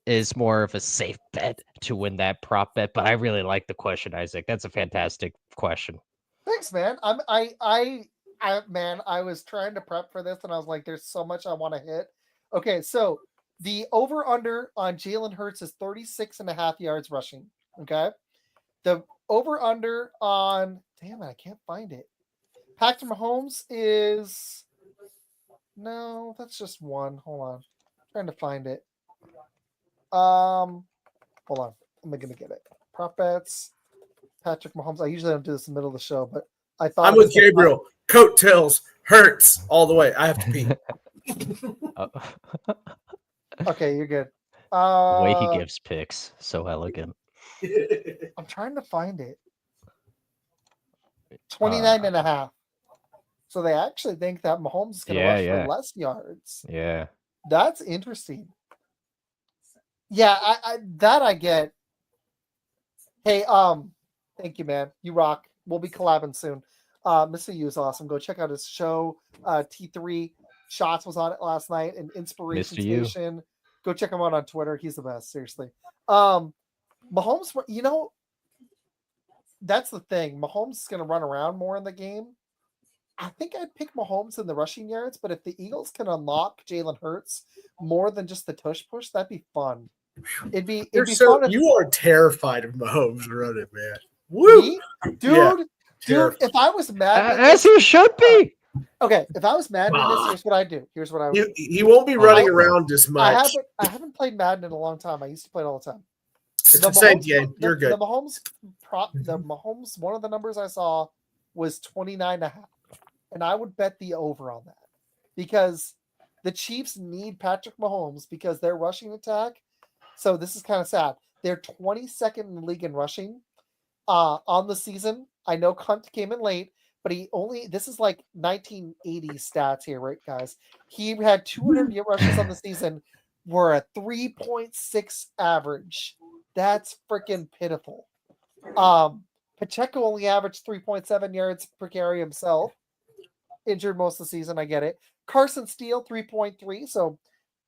is more of a safe bet to win that prop bet. But I really like the question, Isaac. That's a fantastic question. Thanks, man. I was trying to prep for this and I was like, there's so much I want to hit. Okay, so the over-under on Jalen Hurts is 36.5 yards rushing. Okay. The over-under on, damn it, I can't find it. Patrick Mahomes is, no, that's just one. Hold on. I'm trying to find it. Hold on. I'm going to get it. Prop bets. Patrick Mahomes. I usually don't do this in the middle of the show, but I thought I'm with Gabriel. Coattails Hurts all the way. I have to pee. Okay, you're good. The way he gives picks, so elegant. I'm trying to find it. 29.5. So they actually think that Mahomes is going to rush for less yards. Yeah. That's interesting. Yeah, I get. Hey, thank you, man. You rock. We'll be collabing soon. Mr. U is awesome. Go check out his show. T3 Shots was on it last night, and Inspiration Mr. U. Station. Go check him out on Twitter. He's the best, seriously. Mahomes, that's the thing. Mahomes is going to run around more in the game. I think I'd pick Mahomes in the rushing yards, but if the Eagles can unlock Jalen Hurts more than just the tush push, that'd be fun. It'd be fun. You are terrified of Mahomes running, man. Woo, me? Dude. If I was mad, as you should be. Okay, if I was Madden in this, here's what I do. Here's what I would. He won't be running around as much. I haven't played Madden in a long time. I used to play it all the time. It's the same game. You're good. The Mahomes one of the numbers I saw was 29.5. And I would bet the over on that. Because the Chiefs need Patrick Mahomes because their rushing attack. So this is kind of sad. They're 22nd in the league in rushing on the season. I know Hunt came in late, but this is like 1980 stats here, right, guys? He had 200 rushes on the season, were a 3.6 average. That's freaking pitiful. Pacheco only averaged 3.7 yards per carry himself. Injured most of the season, I get it. Carson Steele, 3.3. So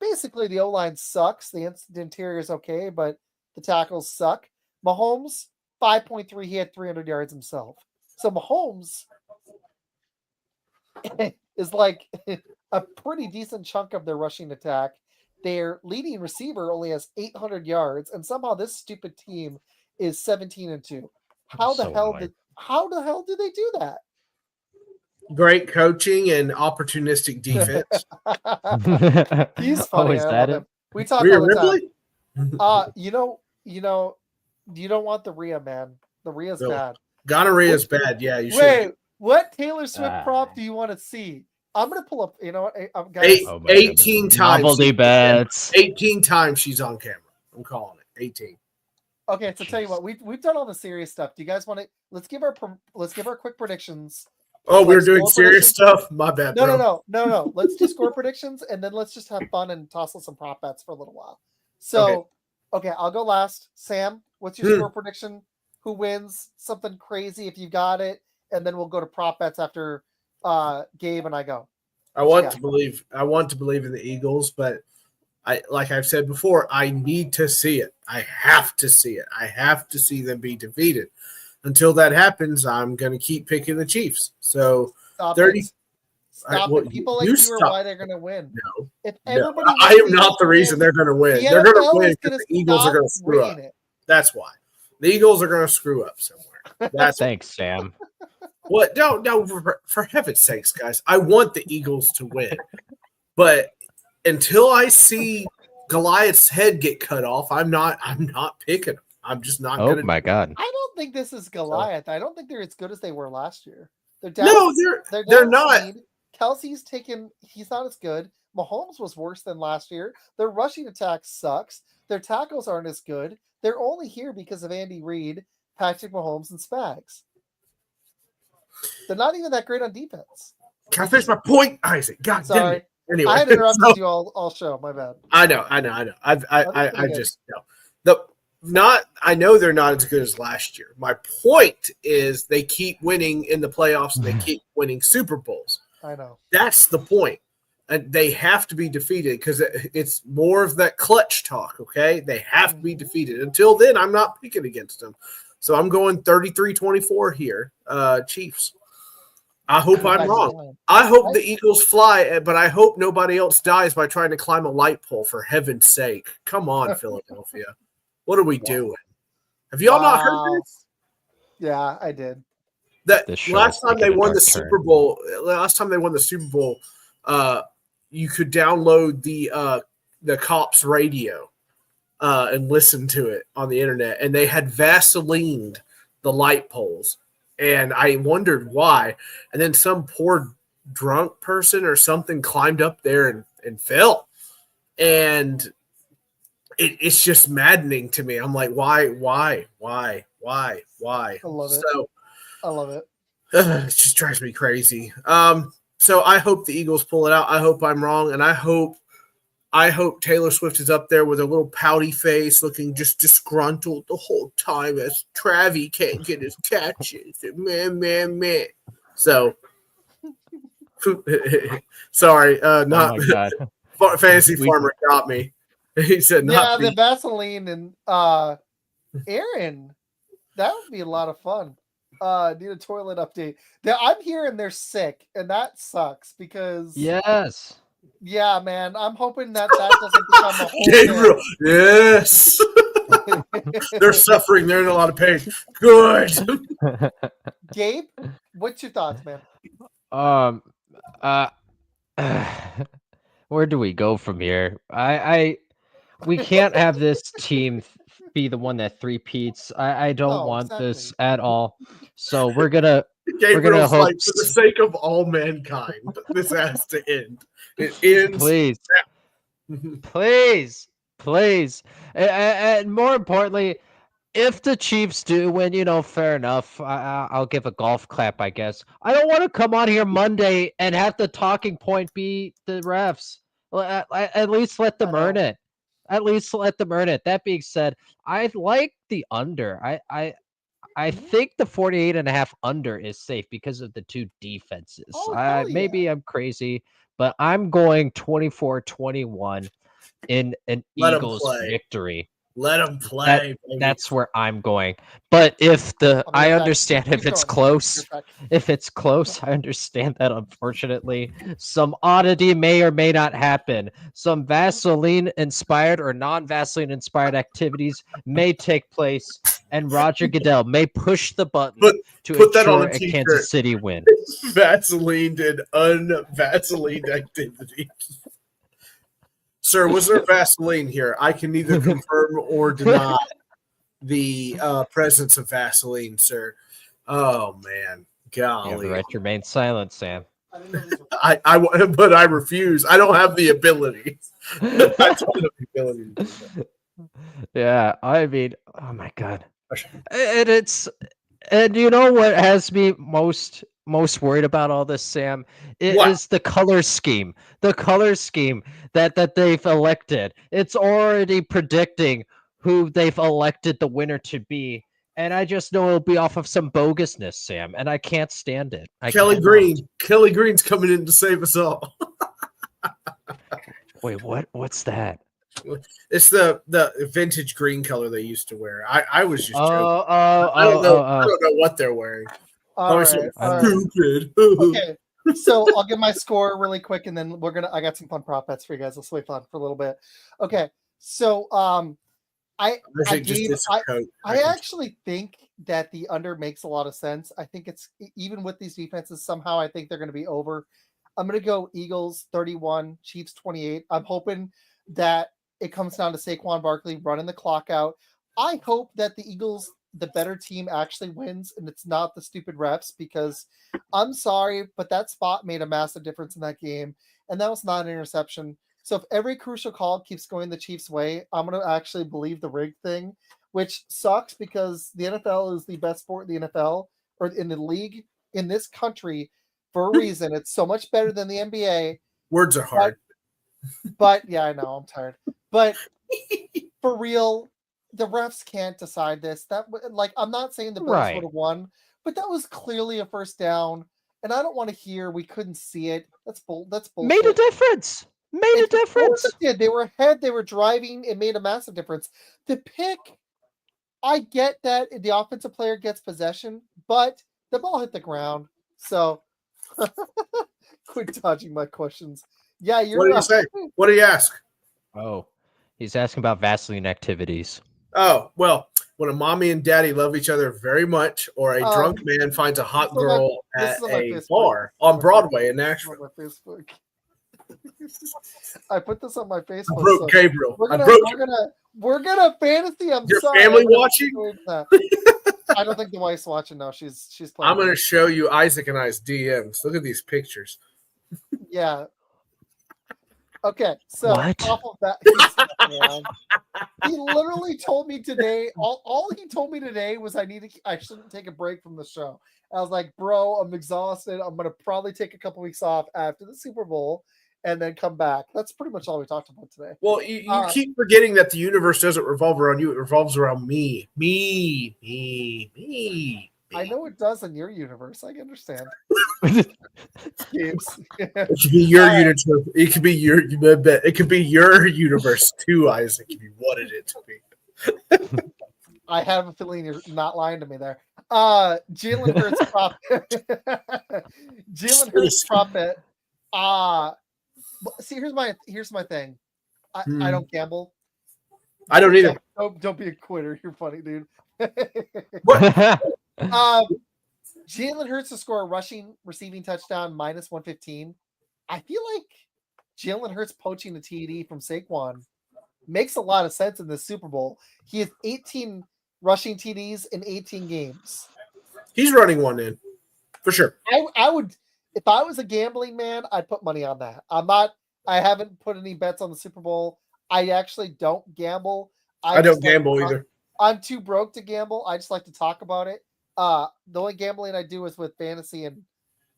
basically the O-line sucks. The interior is okay, but the tackles suck. Mahomes, 5.3. He had 300 yards himself. So Mahomes is like a pretty decent chunk of their rushing attack. Their leading receiver only has 800 yards, and somehow this stupid team is 17-2. How the hell do they do that? Great coaching and opportunistic defense. He's funny. Is that it? We talk Rhea all the Ripley? time. You don't want the Rhea, man. The Rhea's bad. Gonorrhea's bad. Yeah, you should. Wait, what Taylor Swift prop do you want to see? I'm gonna pull up. You know what? Guys, 18 times. Novelty bets. 18 times she's on camera. I'm calling it 18. Okay, so tell you what, we've done all the serious stuff. Do you guys want to? Let's give our quick predictions. Oh, we're doing serious stuff? My bad, bro. No. Let's do score predictions, and then let's just have fun and toss us some prop bets for a little while. So, okay, I'll go last. Sam, what's your score prediction? Who wins? Something crazy if you got it, and then we'll go to prop bets after Gabe and I go. I want to believe in the Eagles, but like I've said before, I need to see it. I have to see it. I have to see them be defeated. Until that happens, I'm going to keep picking the Chiefs. So Stop 30. Stop it. People like you are why they're going to win. No, if everybody I am not the reason they're going to win. They're going to win because the Eagles are going to screw up. That's why. The Eagles are going to screw up somewhere. Thanks, Sam. What? No, for heaven's sakes, guys. I want the Eagles to win. But until I see Goliath's head get cut off, I'm not picking them. I'm just not going to. Oh, my God. I don't think this is Goliath. I don't think they're as good as they were last year. They're not. Kelsey's he's not as good. Mahomes was worse than last year. Their rushing attack sucks. Their tackles aren't as good. They're only here because of Andy Reid, Patrick Mahomes, and Spags. They're not even that great on defense. Can I finish my point, Isaac? God damn it. Anyway, I interrupted you all show. My bad. I know. I just know. I know they're not as good as last year. My point is they keep winning in the playoffs and they keep winning Super Bowls. I know. That's the point. And they have to be defeated because it's more of that clutch talk, okay? They have to be defeated. Until then, I'm not picking against them. So I'm going 33-24 here, Chiefs. I hope I'm wrong. I hope the Eagles fly, but I hope nobody else dies by trying to climb a light pole, for heaven's sake. Come on, Philadelphia. What are we doing? Have y'all not heard this? Yeah, I did. Last time they won the Super Bowl, you could download the cops' radio and listen to it on the internet, and they had Vaselined the light poles, and I wondered why. And then some poor drunk person or something climbed up there and fell, and it's just maddening to me. I'm like, why? I love it. It just drives me crazy. So I hope the Eagles pull it out. I hope I'm wrong, and I hope I hope Taylor Swift is up there with a little pouty face, looking just disgruntled the whole time as Travi can't get his catches. Man. So, sorry, not Oh my god. Fantasy Farmer got me. He said, "Not the Vaseline and Aaron, that would be a lot of fun. Need a toilet update. I'm hearing they're sick, and that sucks because Yes. yeah, man. I'm hoping that doesn't become a whole Gabriel." Yes, they're suffering. They're in a lot of pain. Good. Gabe, what's your thoughts, man? Where do we go from here? We can't have this team be the one that three-peats. I don't want this at all. So we're gonna Gabriel's hope, like, for the sake of all mankind, this has to end. It ends. Please, and more importantly, if the Chiefs do win, fair enough. I'll give a golf clap, I guess. I don't want to come on here Monday and have the talking point be the refs. At least let them earn it. At least let them earn it. That being said, I like the under. I think the 48.5 under is safe because of the two defenses. Oh, maybe I'm crazy, but I'm going 24-21 in an Eagles victory. Let them play. That's where I'm going. But I understand if it's close. If it's close, I understand that unfortunately some oddity may or may not happen. Some Vaseline inspired or non-Vaseline inspired activities may take place, and Roger Goodell may push the button to ensure a Kansas City win. Vaseline and unvaselined activities. Sir, was there Vaseline here? I can neither confirm or deny the presence of Vaseline, sir. Oh man, golly! You have to remain silent, Sam. But I refuse. I don't have the ability. I don't have the ability to do that. Yeah, I mean, oh my god, and you know what has me most worried about all this, Sam, is the color scheme. The color scheme that they've elected. It's already predicting who they've elected the winner to be. And I just know it'll be off of some bogusness, Sam, and I can't stand it. Kelly Green's coming in to save us all. Wait, what's that? It's the vintage green color they used to wear. I was just joking. I don't know what they're wearing. All right. Stupid. Okay, so I'll give my score really quick, and then I got some fun prop bets for you guys. This will be fun for a little bit. Okay, so I actually think that the under makes a lot of sense. I think it's even with these defenses, somehow I think they're going to be over. I'm going to go Eagles 31, Chiefs 28. I'm hoping that it comes down to Saquon Barkley running the clock out. I hope that the Eagles, the better team, actually wins, and it's not the stupid refs, because I'm sorry, but that spot made a massive difference in that game, and that was not an interception. So if every crucial call keeps going the Chiefs' way, I'm going to actually believe the rig thing, which sucks because the NFL is the best sport in the NFL, or in the league, in this country, for a reason. It's so much better than the NBA. Words are hard. But yeah, I know, I'm tired. But for real, the refs can't decide this. I'm not saying the Bills would have won, but that was clearly a first down, and I don't want to hear we couldn't see it. That's bullshit. Made a difference. Made a difference. They were ahead. They were driving. It made a massive difference. The pick, I get that the offensive player gets possession, but the ball hit the ground. So quit dodging my questions. Yeah, What do you say? What do you ask? Oh, he's asking about Vaseline activities. Oh, well, when a mommy and daddy love each other very much, or a drunk man finds a hot girl at a bar on Broadway in Nashville. I put this on my Facebook. I broke Gabriel. We're gonna fantasy. Your family watching? I don't think the wife's watching. No, she's playing. I'm gonna show you Isaac and I's DMs. Look at these pictures. Yeah. Okay, so off of that, he literally told me today. All he told me today was I shouldn't take a break from the show. I was like, bro, I'm exhausted. I'm gonna probably take a couple weeks off after the Super Bowl, and then come back. That's pretty much all we talked about today. Well, you keep forgetting that the universe doesn't revolve around you. It revolves around me. Me. I know it does in your universe. I can understand. Games. It could be your universe. It could be your. It could be your universe too, Isaac. If you wanted it to be. I have a feeling you're not lying to me there. Jalen Hurts prop. Jalen Hurts prop it. See, here's my thing. I don't gamble. I don't either. Don't be a quitter. You're funny, dude. What? Jalen Hurts to score a receiving touchdown -115. I feel like Jalen Hurts poaching the TD from Saquon makes a lot of sense in the Super Bowl. He has 18 rushing TDs in 18 games. He's running one in for sure. I would, if I was a gambling man, I'd put money on that. I haven't put any bets on the Super Bowl. I actually don't gamble. I don't gamble either. I'm too broke to gamble. I just like to talk about it. The only gambling I do is with fantasy, and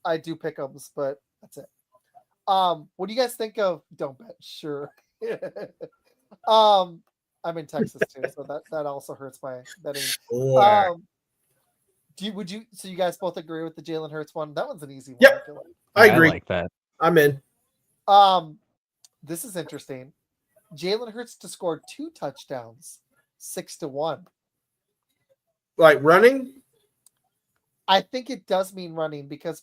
I do pick'ems, but that's it. What do you guys think of? Don't bet. Sure. I'm in Texas too, so that also hurts my betting. Sure. So you guys both agree with the Jalen Hurts one? That one's an easy one. Yep. I agree. I like that. I'm in. This is interesting. Jalen Hurts to score 2 touchdowns, 6-1. Like running? I think it does mean running because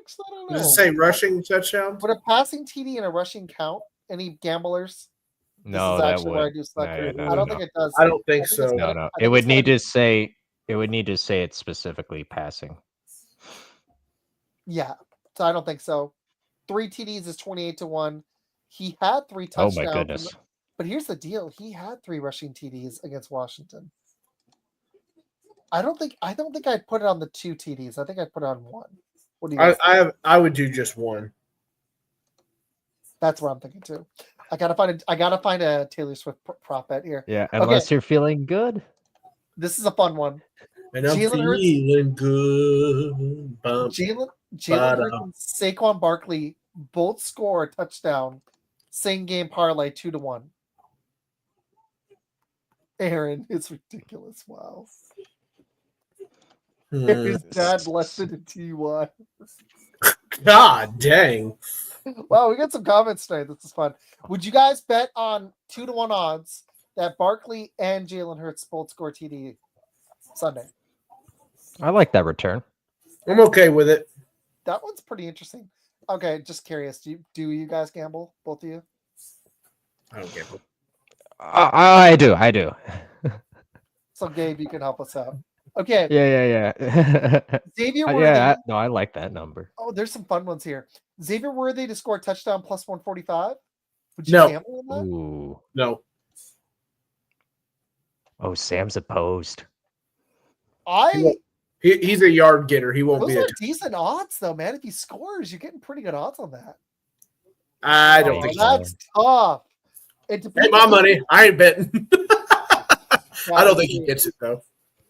actually, I don't know. Does it say rushing touchdown? Would a passing TD and a rushing count? Any gamblers? No, this is that where I would. do select No, group. no, I don't no. think it does. I don't think so. No. It would need to say. It would need to say it's specifically passing. Yeah, so I don't think so. 3 TDs is 28-1. He had 3 touchdowns. Oh my goodness! But here's the deal: he had 3 rushing TDs against Washington. I don't think I'd put it on the 2 TDs. I think I'd put it on 1. What do you guys think? I would do just one. That's what I'm thinking too. I gotta find a Taylor Swift prop bet here. Yeah, unless you're feeling good. This is a fun one. And I'm feeling good. Jalen Hurts and Saquon Barkley both score a touchdown. Same game parlay 2-1. Aaron, it's ridiculous. Wow. His dad left it in TY. God dang. Wow, we got some comments tonight. This is fun. Would you guys bet on 2-1 odds that Barkley and Jalen Hurts both score TD Sunday? I like that return. I'm okay with it. That one's pretty interesting. Okay, just curious. Do you guys gamble? Both of you? I don't gamble. I do. So Gabe, you can help us out. Okay. Yeah. Xavier Worthy. Yeah, no, I like that number. Oh, there's some fun ones here. Xavier Worthy to score a touchdown +145. Would you No. gamble on that? Ooh. No. Oh, Sam's opposed. He's a yard getter. He won't Those be are decent odds, though, man. If he scores, you're getting pretty good odds on that. I don't think so. That's tough. It depends. Take my money. I ain't betting. I don't think he gets it, though.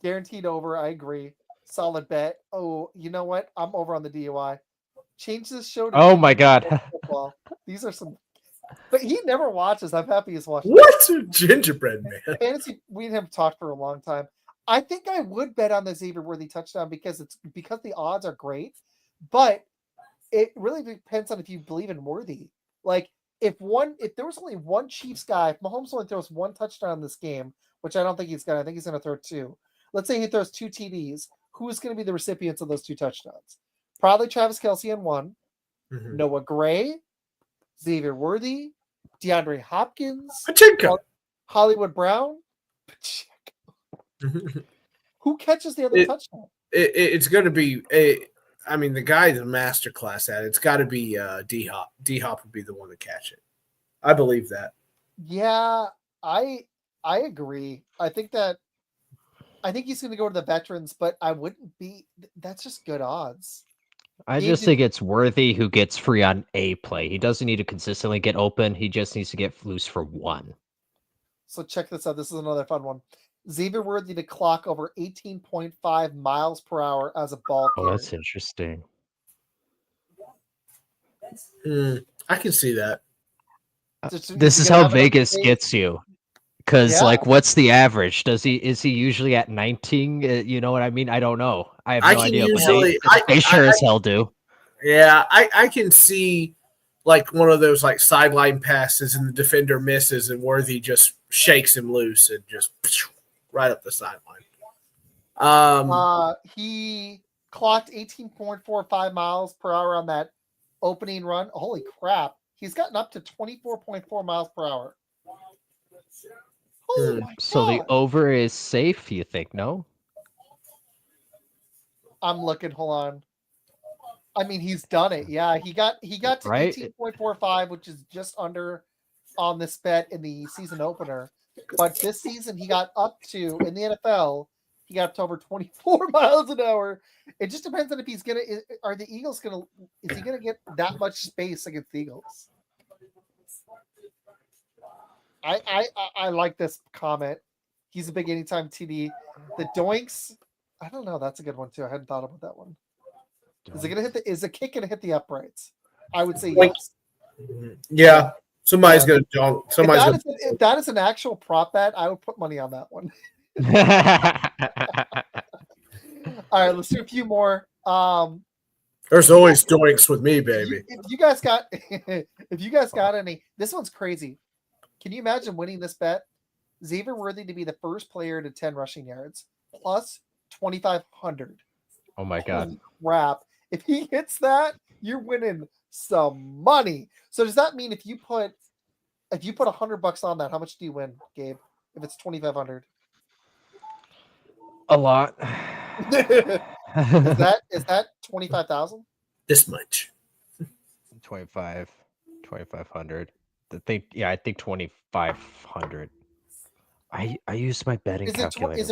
Guaranteed over. I agree. Solid bet. Oh, you know what? I'm over on the DUI. Change this show to Oh my God. football. These are some. But he never watches. I'm happy he's watching. What? Gingerbread man. Fantasy. We and him talked for a long time. I think I would bet on the Xavier Worthy touchdown because the odds are great, but it really depends on if you believe in Worthy. Like if there was only one Chiefs guy, if Mahomes only throws 1 touchdown in this game, which I don't think he's gonna. I think he's gonna throw 2. Let's say he throws 2 TDs. Who's going to be the recipients of those 2 touchdowns? Probably Travis Kelce on 1, Noah Gray, Xavier Worthy, DeAndre Hopkins, Hollywood Brown. Who catches the other touchdown? It's going to be the guy's a masterclass at it. It's got to be D-Hop. D-Hop would be the one to catch it. I believe that. Yeah, I agree. I think he's going to go to the veterans, but I wouldn't be. That's just good odds. I just think it's Worthy who gets free on a play. He doesn't need to consistently get open. He just needs to get loose for 1. So check this out. This is another fun one. Xavier Worthy to clock over 18.5 miles per hour as a ball carrier. Oh, that's interesting. I can see that. This is how Vegas gets you. Because like, what's the average? Is he usually at 19? You know what I mean? I don't know. I have no idea. Usually, they sure as hell do. Yeah, I can see like one of those like sideline passes and the defender misses and Worthy just shakes him loose and just right up the sideline. He clocked 18.45 miles per hour on that opening run. Holy crap. He's gotten up to 24.4 miles per hour. Oh my so God. The over is safe, you think? No? I'm looking. Hold on. I mean, he's done it. Yeah, he got to 18.45, which is just under on this bet in the season opener. But this season, he got up to, in the NFL, he got up to over 24 miles an hour. It just depends on if he's going to, are the Eagles going to, is he going to get that much space against the Eagles? I like this comment. He's a big anytime TD. The Doinks, I don't know. That's a good one too. I hadn't thought about that one. Is it gonna hit is the kick gonna hit the uprights? I would say yes. Yeah. Somebody's gonna dunk. If that is an actual prop bet, I would put money on that one. All right, let's do a few more. There's always doinks with me, baby. If you guys got any, this one's crazy. Can you imagine winning this bet? Xavier Worthy to be the first player to 10 rushing yards plus 2,500. Oh my God. Holy crap. If he hits that, you're winning some money. So does that mean if you put $100 on that, how much do you win, Gabe? If it's 2,500? A lot. Is that 25,000? This much. 2,500. I think 2,500. I used my betting calculator. Is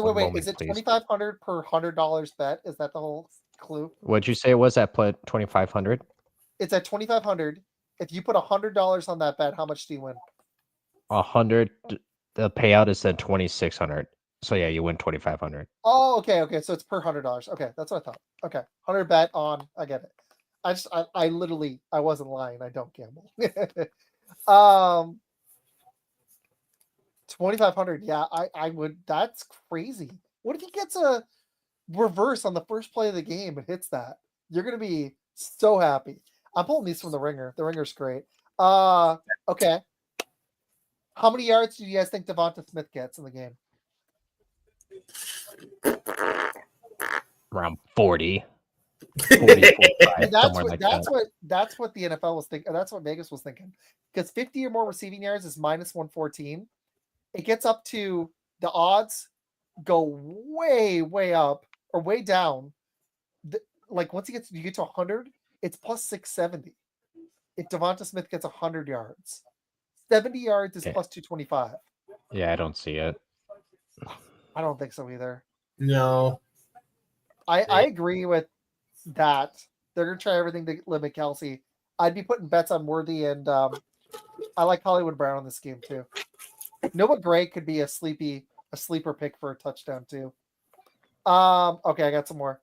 it 2,500 per $100 bet? Is that the whole clue? What'd you say it was at 2,500? It's at 2,500. If you put $100 on that bet, how much do you win? 100. The payout is at 2,600. So yeah, you win 2,500. Oh, okay. So it's per $100. Okay, that's what I thought. Okay, 100 bet on. I get it. I literally wasn't lying. I don't gamble. 2,500. Yeah, I would. That's crazy. What if he gets a reverse on the first play of the game and hits that? You're gonna be so happy. I'm pulling these from the Ringer. The Ringer's great. Okay. How many yards do you guys think Devonta Smith gets in the game? Around 40. 45, that's what the NFL was thinking. That's what Vegas was thinking. Because 50 or more receiving yards is minus 114. It gets up to the odds go way, way up or way down. Like once you get to 100, it's plus 670. If Devonta Smith gets 100 yards, 70 yards is plus 225. Yeah, I don't see it. I don't think so either. No. I agree with that. They're gonna try everything to limit Kelsey. I'd be putting bets on Worthy and I like Hollywood Brown in this game too. Noah Gray could be a sleeper pick for a touchdown too. Okay, I got some more.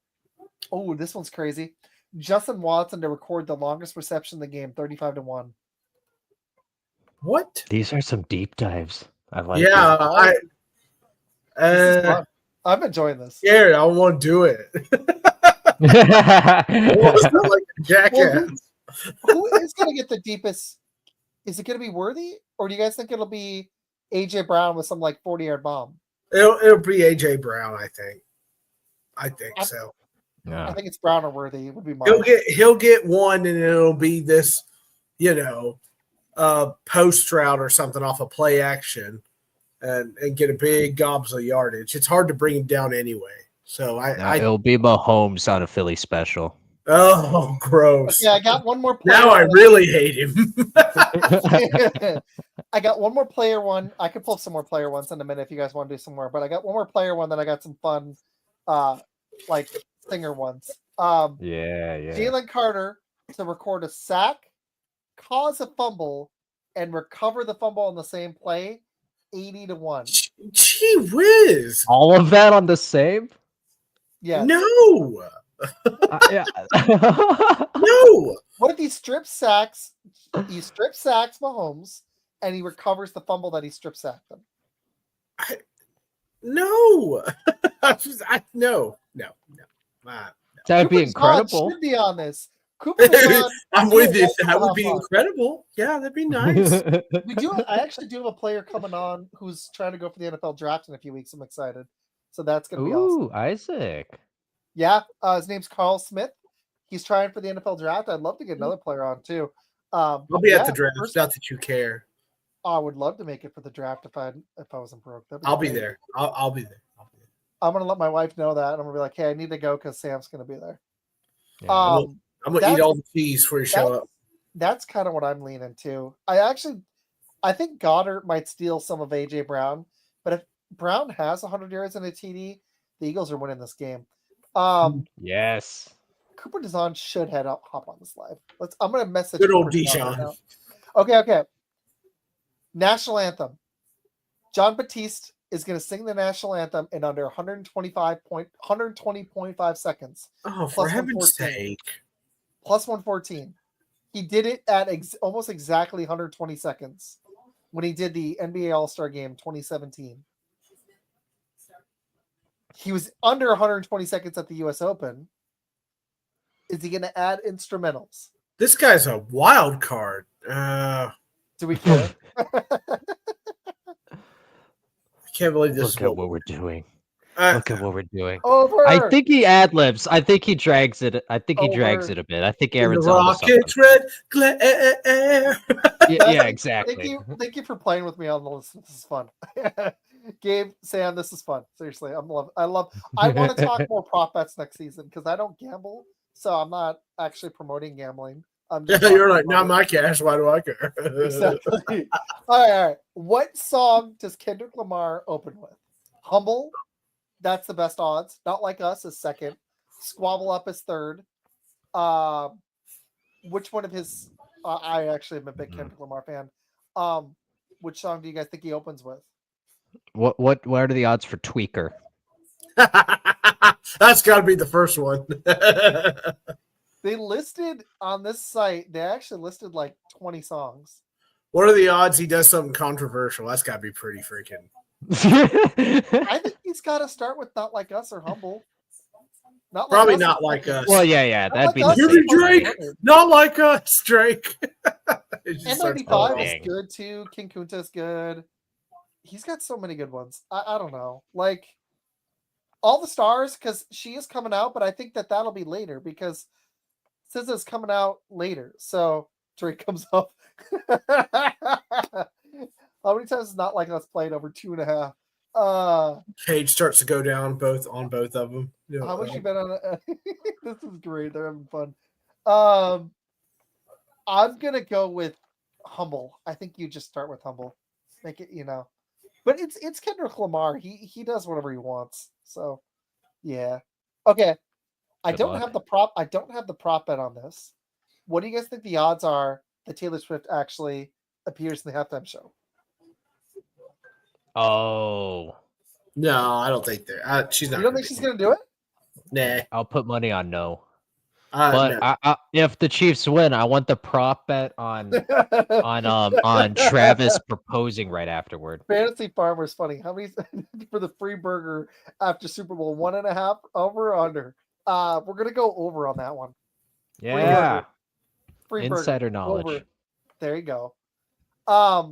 Oh, this one's crazy. Justin Watson to record the longest reception in the game, 35-1. What? These are some deep dives. I like. Yeah, I'm enjoying this. Yeah, I want to do it. Like a jackass. Who is going to get the deepest? Is it going to be Worthy, or do you guys think it'll be AJ Brown with some like 40-yard bomb? It'll be AJ Brown, I think. I think so. Yeah. I think it's Brown or Worthy. It would be mine. He'll get one, and it'll be this, post route or something off a play action, and get a big gobs of yardage. It's hard to bring him down anyway. So it'll be Mahomes on a Philly special. Oh, gross! Yeah, I got one more player. Now I really hate him. I got one more player one. I could pull some more player ones in a minute if you guys want to do some more. But I got one more player one that I got some fun, like singer ones. Yeah. Jalen Carter to record a sack, cause a fumble, and recover the fumble on the same play, 80-1. Gee whiz! All of that on the same? Yeah. No. Yeah. No. What if he strip sacks He strip sacks Mahomes, and he recovers the fumble that he strip sacked him. No. No. That would be Cooper Deshaun incredible. should be on this. Cooper Deshaun, I'm with you. That would hop be on. incredible. Yeah, that'd be nice. I actually do have a player coming on who's trying to go for the NFL draft in a few weeks. I'm excited. So that's going to be awesome. Ooh, Isaac. Yeah, his name's Carl Smith. He's trying for the NFL draft. I'd love to get another player on too. I'll be at the draft. Not that you care. I would love to make it for the draft if I wasn't broke. I'll be there. I'll be there. I'm gonna let my wife know that. I'm gonna be like, hey, I need to go because Sam's gonna be there. Yeah. I'm gonna eat all the cheese before you show up. That's kind of what I'm leaning to. I think Goddard might steal some of AJ Brown, but if Brown has 100 yards in a TD, the Eagles are winning this game. Yes. Cooper Deshaun should hop on this live. I'm gonna message good old Cooper Deshaun. Right okay. National anthem. John Batiste is going to sing the national anthem in under 120.5 seconds. Oh, for heaven's sake! Plus 114. He did it at almost exactly 120 seconds when he did the NBA All-Star Game 2017. He was under 120 seconds at the U.S. Open. Is he going to add instrumentals? This guy's a wild card. Do we care? I can't believe this. Look at what we're doing. Look at what we're doing. Over. I think he ad libs. I think he drags it. I think he drags it a bit. I think Aaron's on Rockets red glare. Yeah, exactly. Thank you for playing with me on the list. This is fun. Gabe, Sam, this is fun. Seriously, I want to talk more prop bets next season because I don't gamble, so I'm not actually promoting gambling. You're like, not my cash. Why do I care? Exactly. All right. What song does Kendrick Lamar open with? Humble. That's the best odds. Not Like Us is second. Squabble Up is third. Which one of his? I actually am a big Kendrick Lamar fan. Which song do you guys think he opens with? What are the odds for Tweaker? That's got to be the first one. They listed on this site, they actually listed like 20 songs. What are the odds he does something controversial? That's got to be pretty freaking. I think he's got to start with Not Like Us or Humble. Probably Not Like Us. Well, yeah. That'd be the Drake. Not Like Us, Drake. N95 is good too. King Kunta is good. He's got so many good ones. I don't know. Like, All the Stars, because she is coming out, but I think that'll be later because SZA's coming out later, so Drake comes up. How many times is Not Like Us played over 2.5? Page starts to go down on both of them. How much you bet on it? This is great. They're having fun. I'm gonna go with Humble. I think you just start with Humble. Make it, but it's Kendrick Lamar. He does whatever he wants. So yeah. Okay. I don't have the prop bet on this. What do you guys think the odds are that Taylor Swift actually appears in the halftime show? Oh. No, I don't think she's not. You don't think she's going to do it? Nah. I'll put money on no. No. I, if the Chiefs win, I want the prop bet on Travis proposing right afterward. Fantasy Farmer's funny. How many for the free burger after Super Bowl? 1.5 over or under? We're gonna go over on that one. Yeah. Free Insider burger. knowledge. Over. There you go. I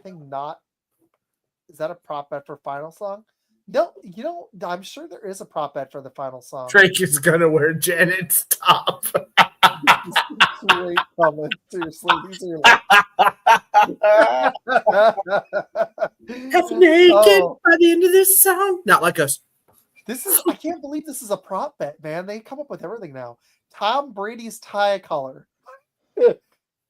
think not. Is that a prop bet for final song? No, I'm sure there is a prop bet for the final song. Drake is gonna wear Janet's top. Great comment. Seriously, these are like... Half naked by the end of this song. Not Like Us. I can't believe this is a prop bet, man. They come up with everything now. Tom Brady's tie color.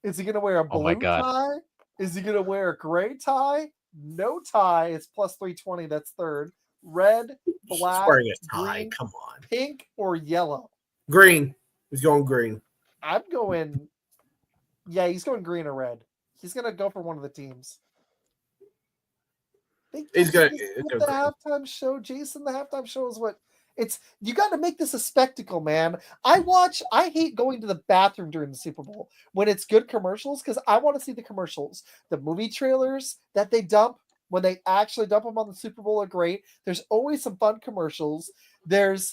Is he gonna wear a blue tie? Is he gonna wear a gray tie? No tie. It's plus 320. That's third. Red, black, wearing a tie. Green, come on. Pink or yellow? Green. He's going green. I'm going. Yeah, he's going green or red. He's gonna go for one of the teams. He's gonna the halftime show. Jason, the halftime show is what You got to make this a spectacle, man. I hate going to the bathroom during the Super Bowl when it's good commercials because I want to see the commercials. The movie trailers that they dump when they actually dump them on the Super Bowl are great. There's always some fun commercials. The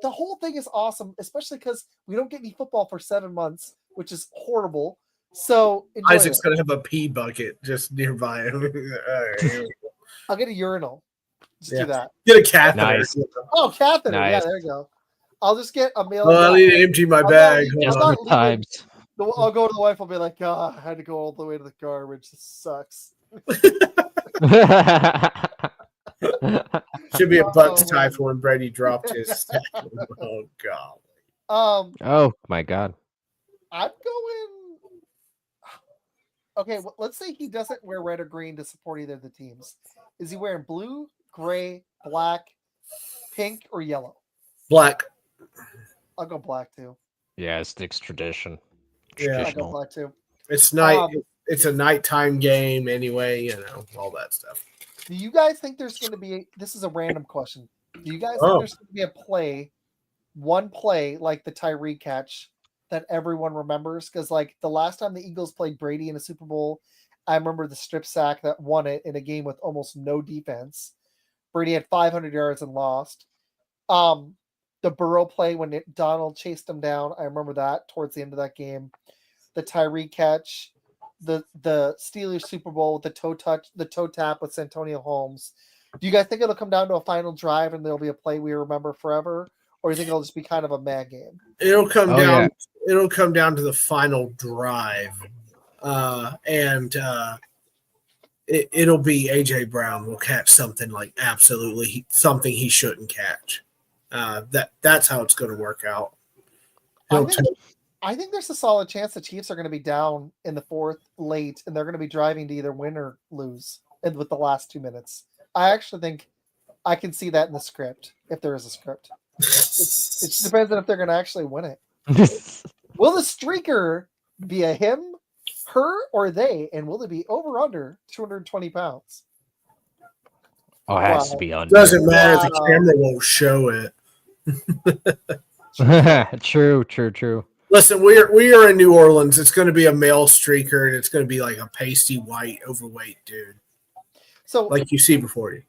whole thing is awesome, especially because we don't get any football for 7 months, which is horrible. So Isaac's going to have a pee bucket just nearby him. I'll get a urinal. Just do that. Get a catheter. Nice. Oh, catheter. Nice. Yeah, there you go. I'll just get a mail. I need to empty my bag. I'll go to the wife. I'll be like, I had to go all the way to the garbage. This sucks. Should be a butt tie for when Brady dropped his. Oh God. Oh my God. I'm going. Okay, well, let's say he doesn't wear red or green to support either of the teams. Is he wearing blue, gray, black, pink, or yellow? Black. I'll go black too. Yeah, it's Nick's tradition. Yeah, I'll go black too. It's night. It's a nighttime game anyway. All that stuff. Do you guys think there's going to be? This is a random question. Do you guys think there's going to be one play like the Tyree catch that everyone remembers? Because like the last time the Eagles played Brady in a Super Bowl, I remember the strip sack that won it in a game with almost no defense. Brady had 500 yards and lost. The Burrow play when Donald chased him down, I remember that towards the end of that game. The Tyree catch, the Steelers Super Bowl with the toe tap with Santonio Holmes. Do you guys think it'll come down to a final drive and there'll be a play we remember forever, or do you think it'll just be kind of a mad game? It'll come down. Yeah. It'll come down to the final drive, and it'll be AJ Brown will catch something like absolutely something he shouldn't catch. That's how it's going to work out. I think there's a solid chance the Chiefs are going to be down in the fourth late, and they're going to be driving to either win or lose with the last 2 minutes. I actually think I can see that in the script, if there is a script. It just depends on if they're going to actually win it. Will the streaker be a him, her, or they? And will it be over under 220 pounds? Oh, it has to be under. Doesn't matter. The camera won't show it. True. Listen, we are in New Orleans. It's going to be a male streaker, and it's going to be like a pasty white, overweight dude. So, like you see before you.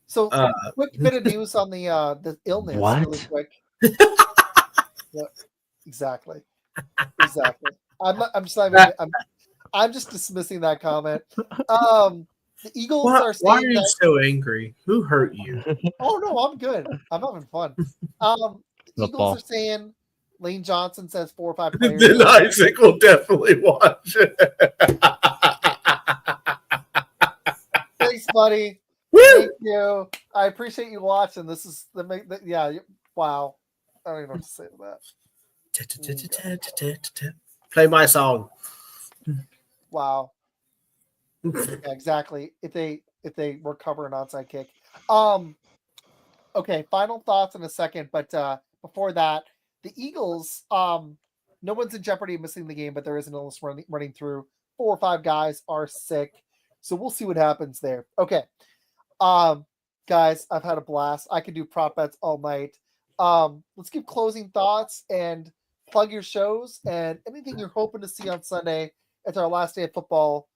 So, quick bit of news on the illness. What? Really quick. Yeah, exactly. I'm just dismissing that comment. The Eagles are saying. Why are you so angry? Who hurt you? Oh no, I'm good. I'm having fun. The Eagles are saying Lane Johnson says 4 or 5 players. Then Isaac will definitely watch it. Thanks, buddy. Woo! Thank you. I appreciate you watching. This is wow. I don't even know what to say to that. Play my song. Wow. Yeah, exactly. If they recover an onside kick. Okay, final thoughts in a second, but before that, the Eagles, no one's in jeopardy of missing the game, but there is an illness running through. 4 or 5 guys are sick. So we'll see what happens there. Okay. Guys, I've had a blast. I could do prop bets all night. Let's give closing thoughts and plug your shows and anything you're hoping to see on Sunday. It's our last day of football,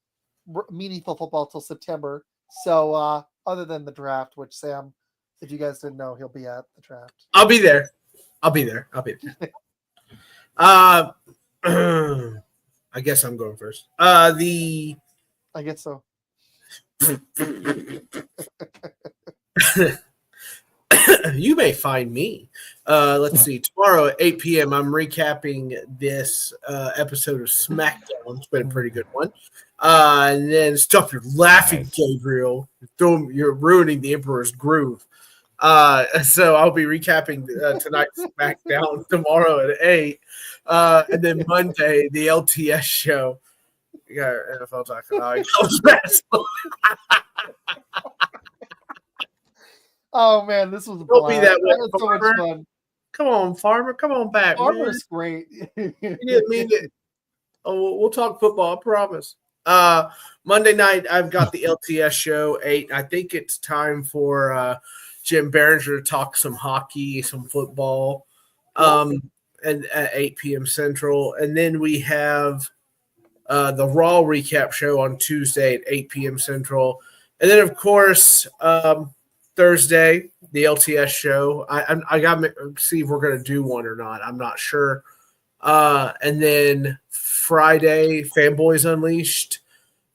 meaningful football till September. So other than the draft, which Sam, if you guys didn't know, he'll be at the draft. I'll be there. I guess I'm going first. I guess so. You may find me. Let's see. Tomorrow at 8 p.m., I'm recapping this episode of SmackDown. It's been a pretty good one. And then stop your laughing, Gabriel. You're ruining the Emperor's Groove. So I'll be recapping tonight's SmackDown tomorrow at 8. And then Monday, the LTS show. You got NFL talking. Oh man, this was a Don't be that way. So much fun. Come on, Farmer. Come on back. Farmer's great. You didn't mean it. Oh, we'll talk football. I promise. Monday night, I've got the LTS show 8. I think it's time for Jim Behringer to talk some hockey, some football, and at 8 p.m. Central. And then we have the Raw recap show on Tuesday at 8 p.m. Central. And then, of course, Thursday, the LTS show. I got to see if we're going to do one or not. I'm not sure. And then Friday, Fanboys Unleashed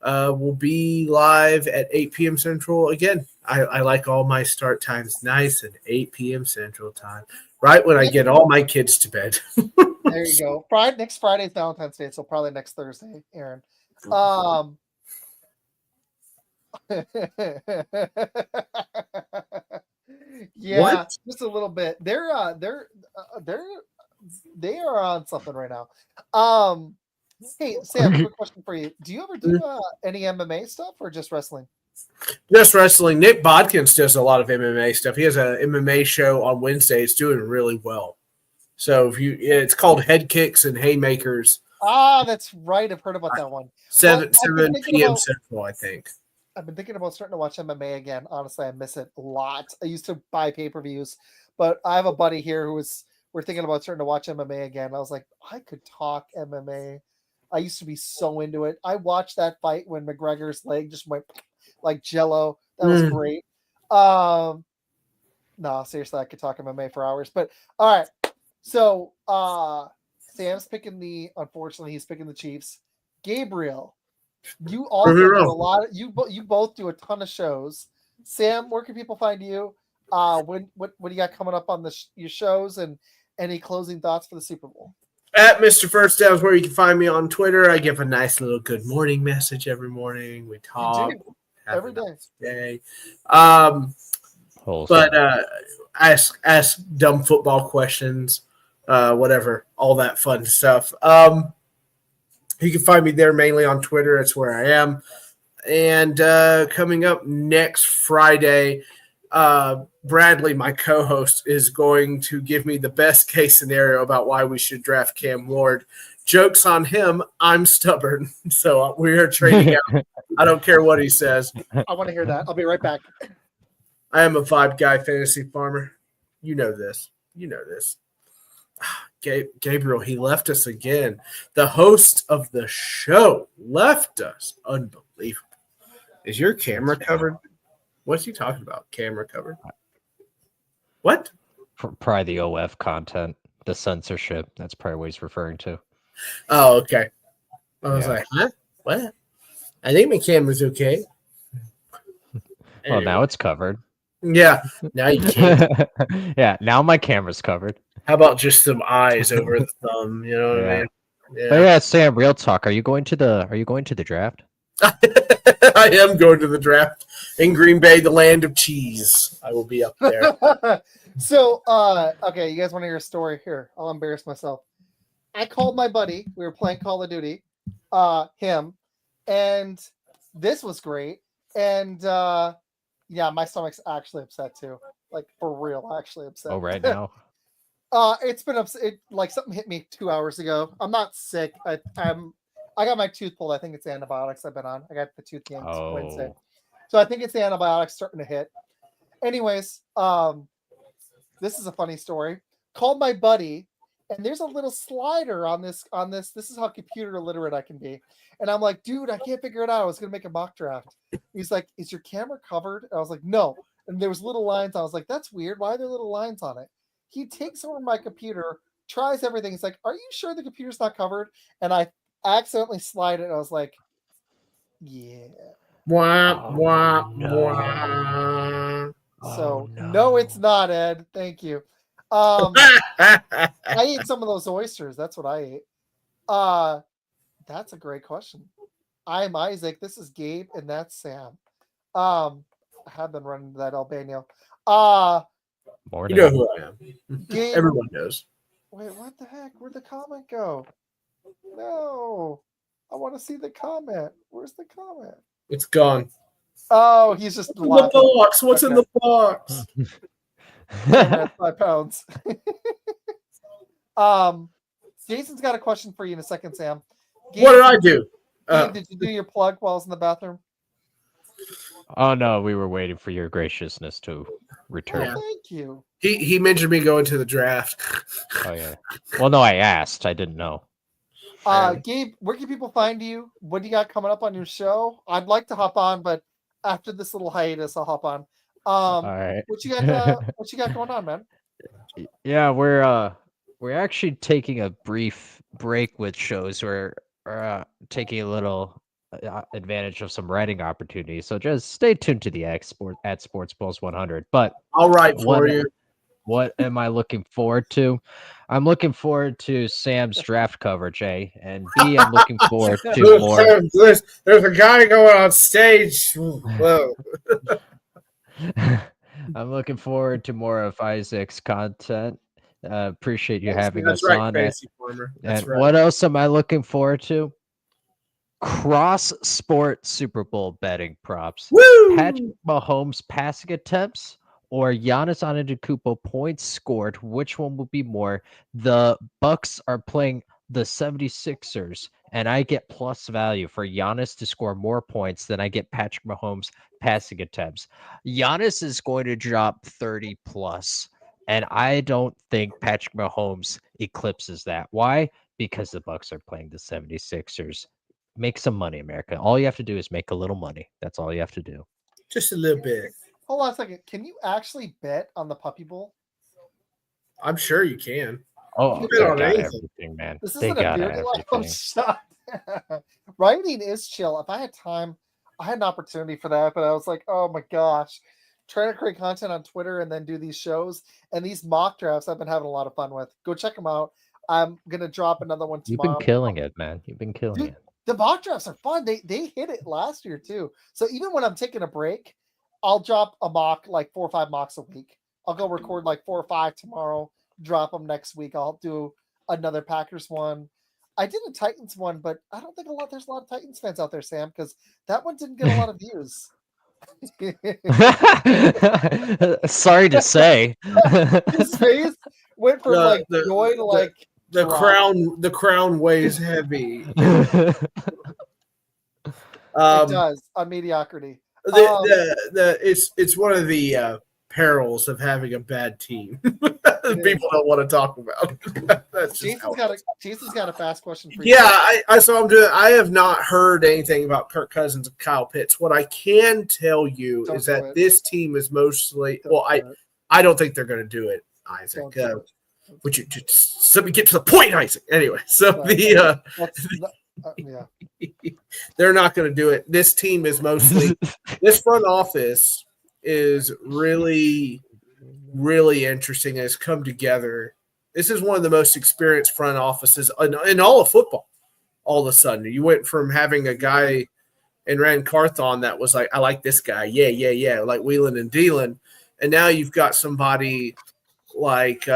will be live at 8 p.m. Central. Again, I like all my start times nice at 8 p.m. Central time, right when I get all my kids to bed. There you go. Next Friday is Valentine's Day, so probably next Thursday, Aaron. Yeah, what? just a little bit. They are on something right now. Hey Sam, quick question for you. Do you ever do any MMA stuff or just wrestling? Just wrestling. Nick Bodkins does a lot of MMA stuff. He has an MMA show on Wednesday. It's doing really well. So it's called Head Kicks and Haymakers. Ah, that's right. I've heard about that one. 7 p.m. Central, I think. I've been thinking about starting to watch MMA again. Honestly, I miss it a lot. I used to buy pay-per-views, but I have a buddy here we're thinking about starting to watch MMA again. I was like, I could talk MMA. I used to be so into it. I watched that fight when McGregor's leg just went like jello. That was great. No, seriously, I could talk MMA for hours. But all right. So Sam's unfortunately, he's picking the Chiefs. Gabriel, you also do a lot. You both do a ton of shows. Sam, where can people find you? What do you got coming up on your shows, and any closing thoughts for the Super Bowl? At Mr. First Down is where you can find me on Twitter. I give a nice little good morning message every morning. We talk every day. But ask dumb football questions, whatever, all that fun stuff. You can find me there mainly on Twitter. It's where I am. And coming up next Friday, Bradley, my co-host, is going to give me the best case scenario about why we should draft Cam Ward. Joke's on him. I'm stubborn. So we are trading out. I don't care what he says. I want to hear that. I'll be right back. I am a vibe-guy fantasy farmer. You know this. Gabriel, he left us again. The host of the show left us. Unbelievable. Is your camera covered? What's he talking about? Camera covered? What? Probably the OF content, the censorship. That's probably what he's referring to. Oh, okay. I was like, huh? What? I think my camera's okay. Well, now it's covered. Yeah, now you can't. Yeah, now my camera's covered. How about just some eyes over the thumb? You know what I mean? Yeah. But yeah, Sam, real talk. Are you going to the draft? I am going to the draft in Green Bay, the land of cheese. I will be up there. So, okay, you guys want to hear a story? Here, I'll embarrass myself. I called my buddy. We were playing Call of Duty, him, and this was great. And yeah, my stomach's actually upset too. Like for real, actually upset. Oh, right now. It's been upset. Like something hit me 2 hours ago. I'm not sick. I got my tooth pulled. I think it's antibiotics I've been on. I got the tooth games Wednesday. So I think it's the antibiotics starting to hit. Anyways, this is a funny story. Called my buddy, and there's a little slider on this. This is how computer illiterate I can be. And I'm like, dude, I can't figure it out. I was gonna make a mock draft. He's like, is your camera covered? And I was like, no. And there was little lines. I was like, that's weird. Why are there little lines on it? He takes over my computer, tries everything. He's like, are you sure the computer's not covered? And I accidentally slide it. And I was like, yeah. Wah, wah, no. wah. So no, it's not, Ed. Thank you. I ate some of those oysters. That's what I ate. That's a great question. I'm Isaac. This is Gabe, and that's Sam. I have been running that Albania. You know who I am. Gabe, everyone knows. Wait, what the heck? Where'd the comment go? No, I want to see the comment. Where's the comment? It's gone. Oh, he's just in the box. What's in the box? 5 pounds. Jason's got a question for you in a second, Sam. Gabe, what did I do? Gabe, did you do your plug while I was in the bathroom? Oh no, we were waiting for your graciousness to Oh, return. thank you. He mentioned me going to the draft. Oh yeah. Well, no, I asked. I didn't know. Gabe, where can people find you? What do you got coming up on your show? I'd like to hop on, but after this little hiatus, I'll hop on. All right. What you got? What you got going on, man? Yeah, we're actually taking a brief break with shows. We're taking a little advantage of some writing opportunities. So just stay tuned to the X at Sports Pulse 100. But I'll write for you. What am I looking forward to? I'm looking forward to Sam's draft coverage, A, and B, I'm looking forward to more. There's a guy going on stage. Whoa. I'm looking forward to more of Isaac's content. Appreciate you having That's us right, on. Fantasy Farmer. That's And right. what else am I looking forward to? Cross sport Super Bowl betting props. Woo! Patrick Mahomes passing attempts or Giannis Antetokounmpo points scored. Which one will be more? The Bucks are playing the 76ers, and I get plus value for Giannis to score more points than I get Patrick Mahomes passing attempts. Giannis is going to drop 30 plus, and I don't think Patrick Mahomes eclipses that. Why? Because the Bucks are playing the 76ers. Make some money, America. All you have to do is make a little money. That's all you have to do. Just a little bit. Hold on a second. Can you actually bet on the Puppy Bowl? I'm sure you can. Oh, You they bet on got anything. everything, man. This They isn't a got beer deal. I'm everything. shocked. Writing is chill. If I had time, I had an opportunity for that, but I was like, oh my gosh. Trying to create content on Twitter and then do these shows and these mock drafts I've been having a lot of fun with. Go check them out. I'm gonna drop another one You've tomorrow. been killing it, man. You've been killing Dude, it. the mock drafts are fun. They hit it last year too. So even when I'm taking a break, I'll drop a mock like 4 or 5 mocks a week. I'll go record like 4 or 5 tomorrow, drop them next week. I'll do another Packers one. I did a Titans one, but I don't think there's a lot of Titans fans out there, Sam, because that one didn't get a lot of views. Sorry to say. His face went from like joy to like the drop. crown weighs heavy. It does on mediocrity. It's one of the perils of having a bad team. People don't want to talk about. That's Jason's got a fast question for you. Yeah, I saw him do it. I have not heard anything about Kirk Cousins and Kyle Pitts. What I can tell you is that this team is mostly. I don't think they're going to do it, Isaac. Would you just let me get to the point, Isaac? Anyway, so they're not going to do it. This team is mostly this front office is really, really interesting and has come together. This is one of the most experienced front offices in all of football. All of a sudden, you went from having a guy in Rand Carthon that was like, I like this guy. Yeah, like wheeling and dealing. And now you've got somebody like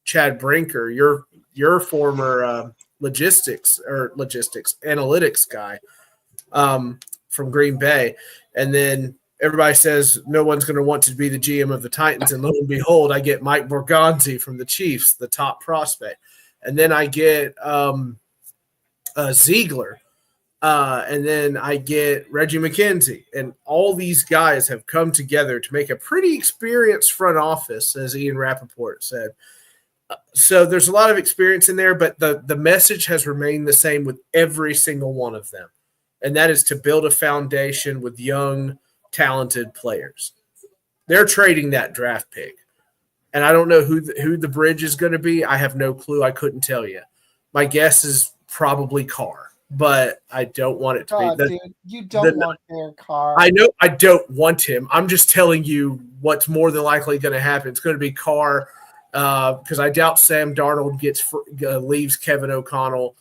Chad Brinker, your former analytics guy from Green Bay. And then everybody says no one's going to want to be the GM of the Titans. And lo and behold, I get Mike Borgonzi from the Chiefs, the top prospect. And then I get Ziegler. And then I get Reggie McKenzie. And all these guys have come together to make a pretty experienced front office, as Ian Rappaport said. So there's a lot of experience in there, but the message has remained the same with every single one of them. And that is to build a foundation with young, talented players. They're trading that draft pick. And I don't know who the bridge is going to be. I have no clue. I couldn't tell you. My guess is probably Carr, but I don't want it to be. Dude, you don't want Derek Carr. I know I don't want him. I'm just telling you what's more than likely going to happen. It's going to be Carr because I doubt Sam Darnold leaves Kevin O'Connell.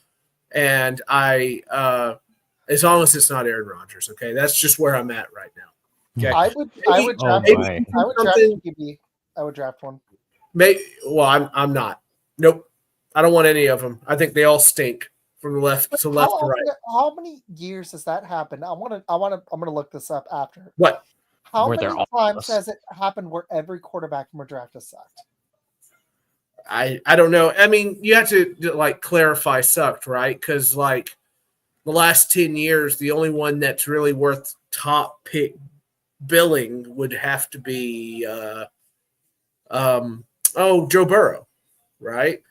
And as long as it's not Aaron Rodgers, okay? That's just where I'm at right now. Okay? I would draft QB. I would draft one. I'm not. Nope. I don't want any of them. I think they all stink from left to right. How many years has that happened? I'm gonna look this up after. What? How many times has it happened where every quarterback from a draft has sucked? I don't know. I mean, you have to like clarify sucked, right? Because like the last 10 years, the only one that's really worth top pick billing would have to be Joe Burrow, right?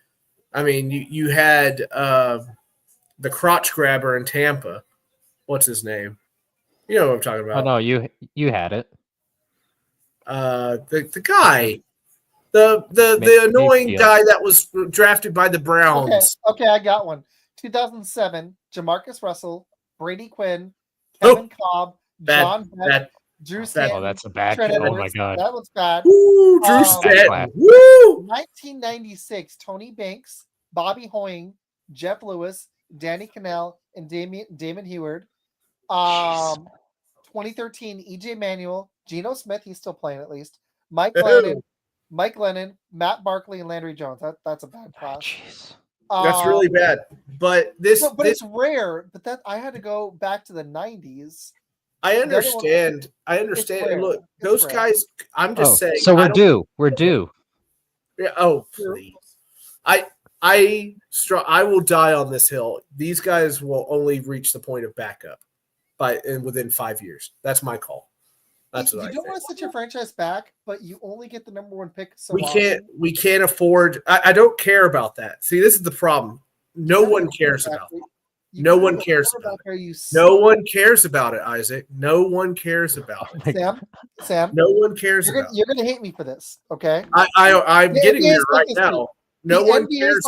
I mean, you had the crotch grabber in Tampa. What's his name? You know what I'm talking about. Oh no, you had it. The guy, the annoying guy that was drafted by the Browns. Okay, I got one. 2007, Jamarcus Russell, Brady Quinn, Kevin Cobb, John Beck, Drew Stanton. Oh, that's a bad. Trent Oh my Edwards. god. That one's bad. Woo, Drew Stanton. Woo! 1996, Tony Banks, Bobby Hoying, Jeff Lewis, Danny Cannell, and Damon Heward. 2013, EJ Manuel, Geno Smith, he's still playing at least. Mike Lennon, Matt Barkley, and Landry Jones. That's a bad class. That's really bad. But it's rare. But that I had to go back to the 90s. I understand. Look, those guys. I'm just saying. So we're due. We're due. Yeah. Oh, please. I will die on this hill. These guys will only reach the point of backup within 5 years. That's my call. That's what I think. You don't want to set your franchise back, but you only get the number one pick. So we can't afford. I don't care about that. See, this is the problem. No one cares about it. No one cares about it. No one cares about it, Isaac. No one cares about it. Sam. No one cares about it. You're going to hate me for this, okay? I'm getting there right now. No one cares.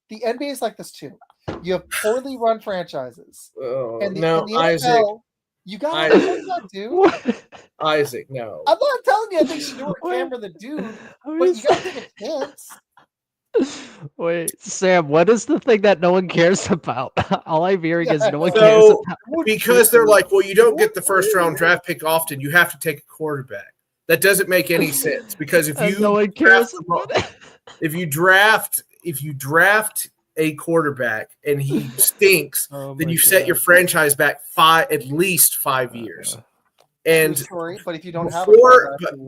The NBA is like this too. You have poorly run franchises. And the NFL, Isaac, you got to dude. Isaac, no. I'm not telling you I think Shador Cameron the dude, but you got to take a chance. Wait, Sam, what is the thing that no one cares about? All I'm hearing is no one cares about. Because they're like, well, you don't get the first round draft pick often. You have to take a quarterback. That doesn't make any sense because if you no one cares about it. If you draft a quarterback and he stinks, then you set your franchise back at least 5 years. And but if you don't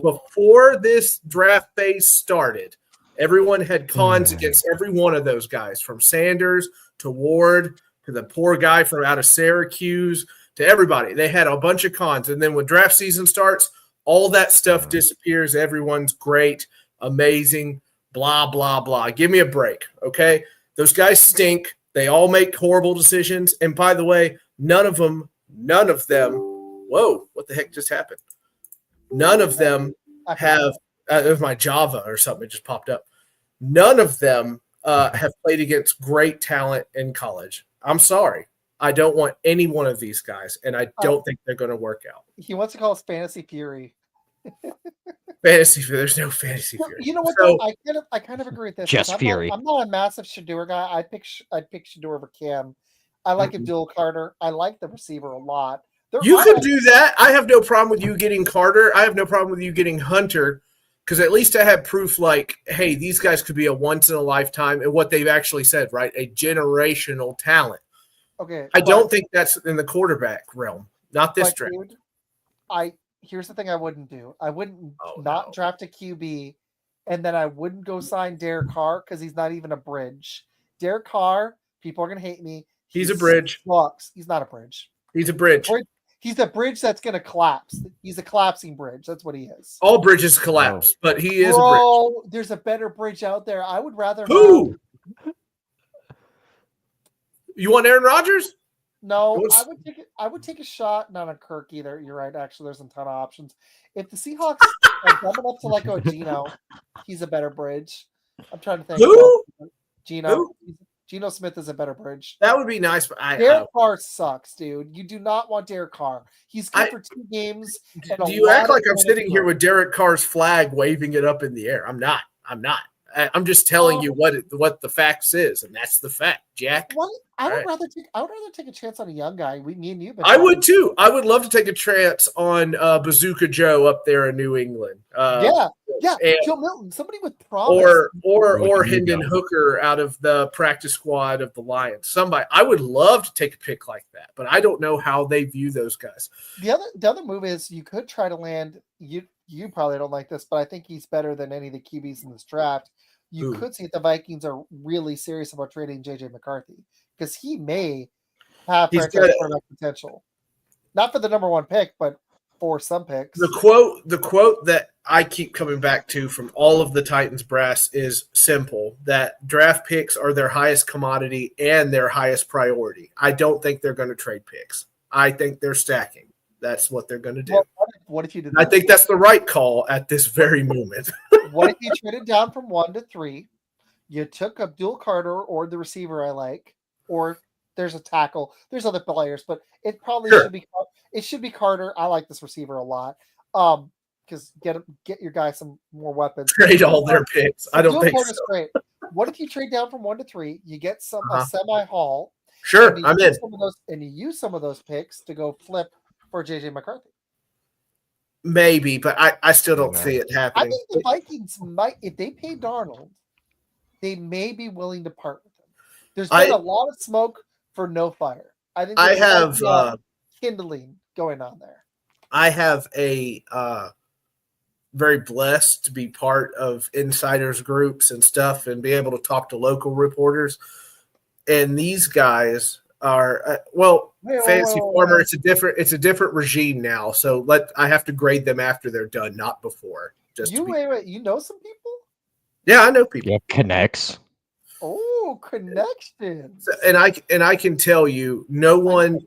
before this draft phase started, everyone had cons against every one of those guys, from Sanders to Ward to the poor guy from out of Syracuse to everybody. They had a bunch of cons. And then when draft season starts, all that stuff disappears. Everyone's great, amazing, blah, blah, blah. Give me a break, okay? Those guys stink. They all make horrible decisions. And by the way, none of them, whoa, what the heck just happened? None of them have it was my Java or something. It just popped up. None of them have played against great talent in college. I'm sorry. I don't want any one of these guys, and I don't think they're going to work out. He wants to call us Fantasy Fury. Fantasy Fury. There's no Fantasy Fury. You know what? So, I kind of agree with this. Just Fury. I'm not a massive Shador guy. I'd pick Shador over Cam. I like Abdul Carter. I like the receiver a lot. You could do that. I have no problem with you getting Carter. I have no problem with you getting Hunter. Because at least I have proof like, hey, these guys could be a once-in-a-lifetime, and what they've actually said, right? A generational talent. Okay. I don't think that's in the quarterback realm. Not this draft. Dude, here's the thing I wouldn't do. I wouldn't draft a QB, and then I wouldn't go sign Derek Carr because he's not even a bridge. Derek Carr, people are going to hate me. He's a bridge. He's not a bridge. He's a bridge. He's a bridge that's going to collapse. He's a collapsing bridge. That's what he is. All bridges collapse, but he is a bridge. There's a better bridge out there. I would rather. Who? You want Aaron Rodgers? No, I would take a shot. Not on Kirk either. You're right. Actually, there's a ton of options. If the Seahawks are dumb enough to let go of Geno, he's a better bridge. I'm trying to think. Who? Geno. Who? Geno Smith is a better bridge. That would be nice, but Derek Carr sucks, dude. You do not want Derek Carr. He's good for 2 games. Do you act like I'm sitting here with Derek Carr's flag waving it up in the air? I'm not. I'm just telling you what the facts is, and that's the fact, Jack. I would rather take a chance on a young guy. Me and you. I would too. I would love to take a chance on Bazooka Joe up there in New England. Yeah, Joe Milton, somebody with promise. Or Hendon Hooker out of the practice squad of the Lions. Somebody. I would love to take a pick like that, but I don't know how they view those guys. The other move is you could try to land. You probably don't like this, but I think he's better than any of the QBs in this draft. You could see if the Vikings are really serious about trading JJ McCarthy because he may have He's franchise got quarterback potential. Not for the number 1 pick, but for some picks. the quote that I keep coming back to from all of the Titans brass is simple: that draft picks are their highest commodity and their highest priority. I don't think they're going to trade picks. I think they're stacking. That's what they're going to do. Well, what if you did? I think that's the right call at this very moment. What if you traded down from 1 to 3? You took Abdul Carter or the receiver I like, or there's a tackle. There's other players, but it probably Sure. should be. It should be Carter. I like this receiver a lot. Because get your guy some more weapons. Trade all their picks. I don't think Carter's so. great. What if you trade down from 1 to 3? You get a semi haul. Sure, I'm in. And you use some of those picks to go flip for JJ McCarthy. Maybe, but I still don't see it happening. I think the Vikings might, if they pay Darnold, they may be willing to part with him. There's been a lot of smoke for no fire. I think I have kindling going on there. I have a very blessed to be part of insiders groups and stuff and be able to talk to local reporters. And these guys are Fantasy Farmer. It's a different regime now. So I have to grade them after they're done, not before. Wait. You know some people? Yeah, I know people. Yeah, connects. Oh, connections. And I can tell you, no one,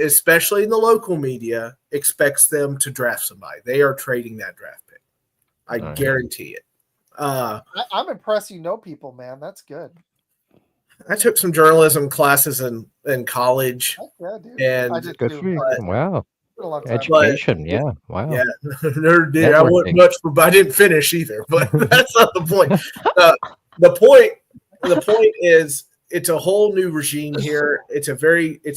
especially in the local media, expects them to draft somebody. They are trading that draft pick. I guarantee it. I'm impressed. You know people, man. That's good. I took some journalism classes in college. Yeah, dude. And I did good too, for you. but Wow. But, Education, yeah. Wow. Yeah, never did. I wasn't much, but I didn't finish either. But that's not the point. The point is, it's a whole new regime here. It's a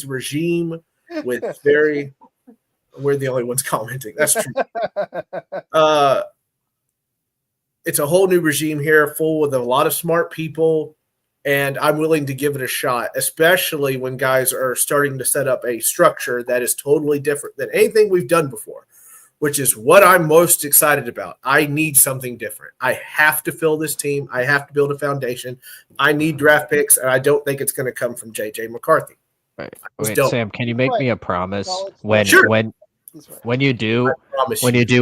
regime with very. We're the only ones commenting. That's true. It's a whole new regime here, full with a lot of smart people. And I'm willing to give it a shot, especially when guys are starting to set up a structure that is totally different than anything we've done before, which is what I'm most excited about. I need something different. I have to fill this team. I have to build a foundation. I need draft picks, and I don't think it's going to come from JJ McCarthy. Right. Wait, Sam, can you make me a promise when you do